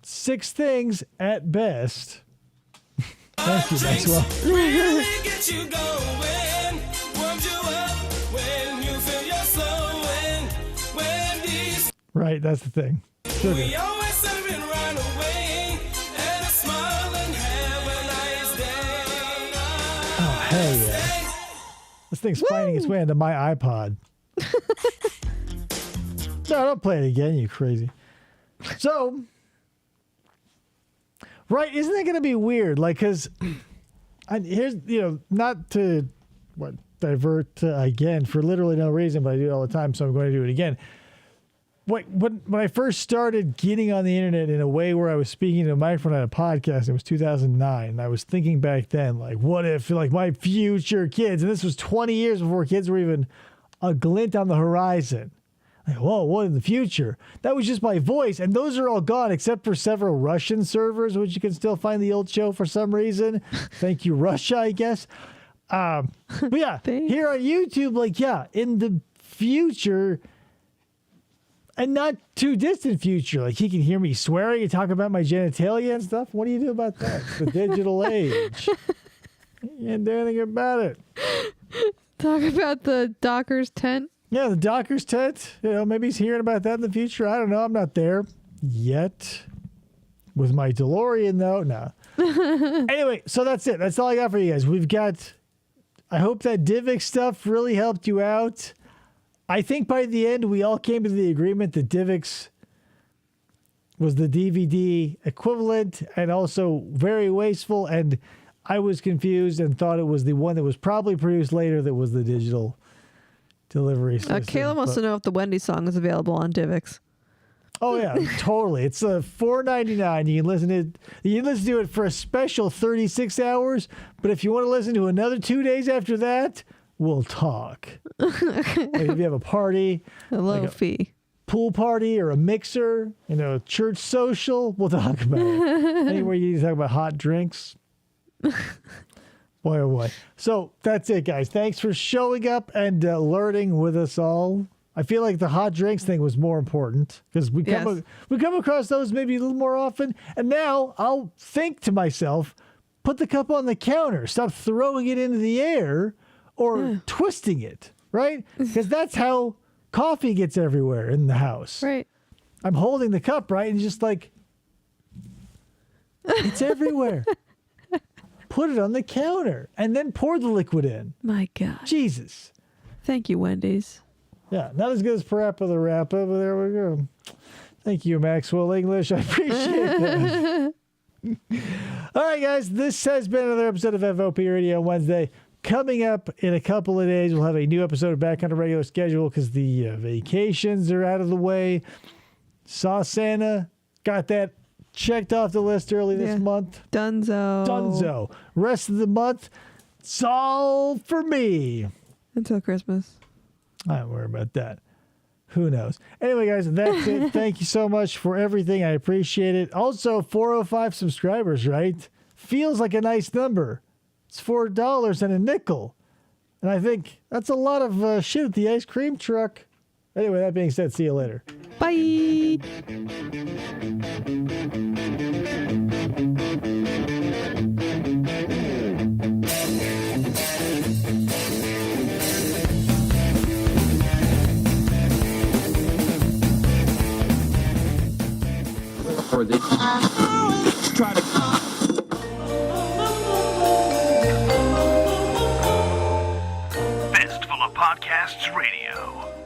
6 things at best. Thank you, Maxwell. Really get you going, warms you up when you feel you're slowing. Wendy's. Right, that's the thing. Sugar. We always serving right away, and a smile and have a nice day. Oh, hell yeah. This thing's finding its way into my iPod. No, don't play it again, you crazy. So, right, isn't that going to be weird? Like, because here's, not to divert again for literally no reason, but I do it all the time, so I'm going to do it again. When I first started getting on the internet in a way where I was speaking to a microphone on a podcast, it was 2009. And I was thinking back then, like, what if, like, my future kids, and this was 20 years before kids were even a glint on the horizon. Like, whoa, what in the future? That was just my voice. And those are all gone, except for several Russian servers, which you can still find the old show for some reason. Thank you, Russia, I guess. But yeah, here on YouTube, like, yeah, in the future, and not too distant future, like he can hear me swearing and talk about my genitalia and stuff. What do you do about that? It's the digital age. You can't do anything about it. Talk about the Docker's tent. Yeah, the Docker's tent. Maybe he's hearing about that in the future. I don't know. I'm not there yet. With my DeLorean, though, no. Anyway, so that's it. That's all I got for you guys. I hope that Divx stuff really helped you out. I think by the end, we all came to the agreement that Divx was the DVD equivalent and also very wasteful. And I was confused and thought it was the one that was probably produced later that was the digital delivery system. Kayla wants to know if the Wendy song is available on Divx. Oh yeah, totally. It's $4.99. You can listen to it for a special 36 hours. But if you want to listen to another 2 days after that, we'll talk. Like if you have a party, a low fee, pool party, or a mixer, church social, we'll talk about it. Anywhere you need to talk about hot drinks. Boy, oh boy. So that's it, guys. Thanks for showing up and learning with us all. I feel like the hot drinks thing was more important because we come across those maybe a little more often. And now I'll think to myself, put the cup on the counter. Stop throwing it into the air or twisting it, right? Because that's how coffee gets everywhere in the house. Right. I'm holding the cup, right? And just like, it's everywhere. Put it on the counter and then pour the liquid in. My God. Jesus. Thank you, Wendy's. Yeah, not as good as Parappa the Rappa, but there we go. Thank you, Maxwell English. I appreciate that. All right, guys, this has been another episode of FFOP Radio Wednesday. Coming up in a couple of days, we'll have a new episode back on a regular schedule because the vacations are out of the way. Saw Santa, got that checked off the list early this month. Dunzo. Rest of the month, it's all for me. Until Christmas. I don't worry about that. Who knows? Anyway, guys, that's it. Thank you so much for everything. I appreciate it. Also, 405 subscribers, right? Feels like a nice number. It's $4 and a nickel. And I think that's a lot of shit at the ice cream truck. Anyway, that being said, see you later. Bye. For the try to Fistful of Podcasts Radio.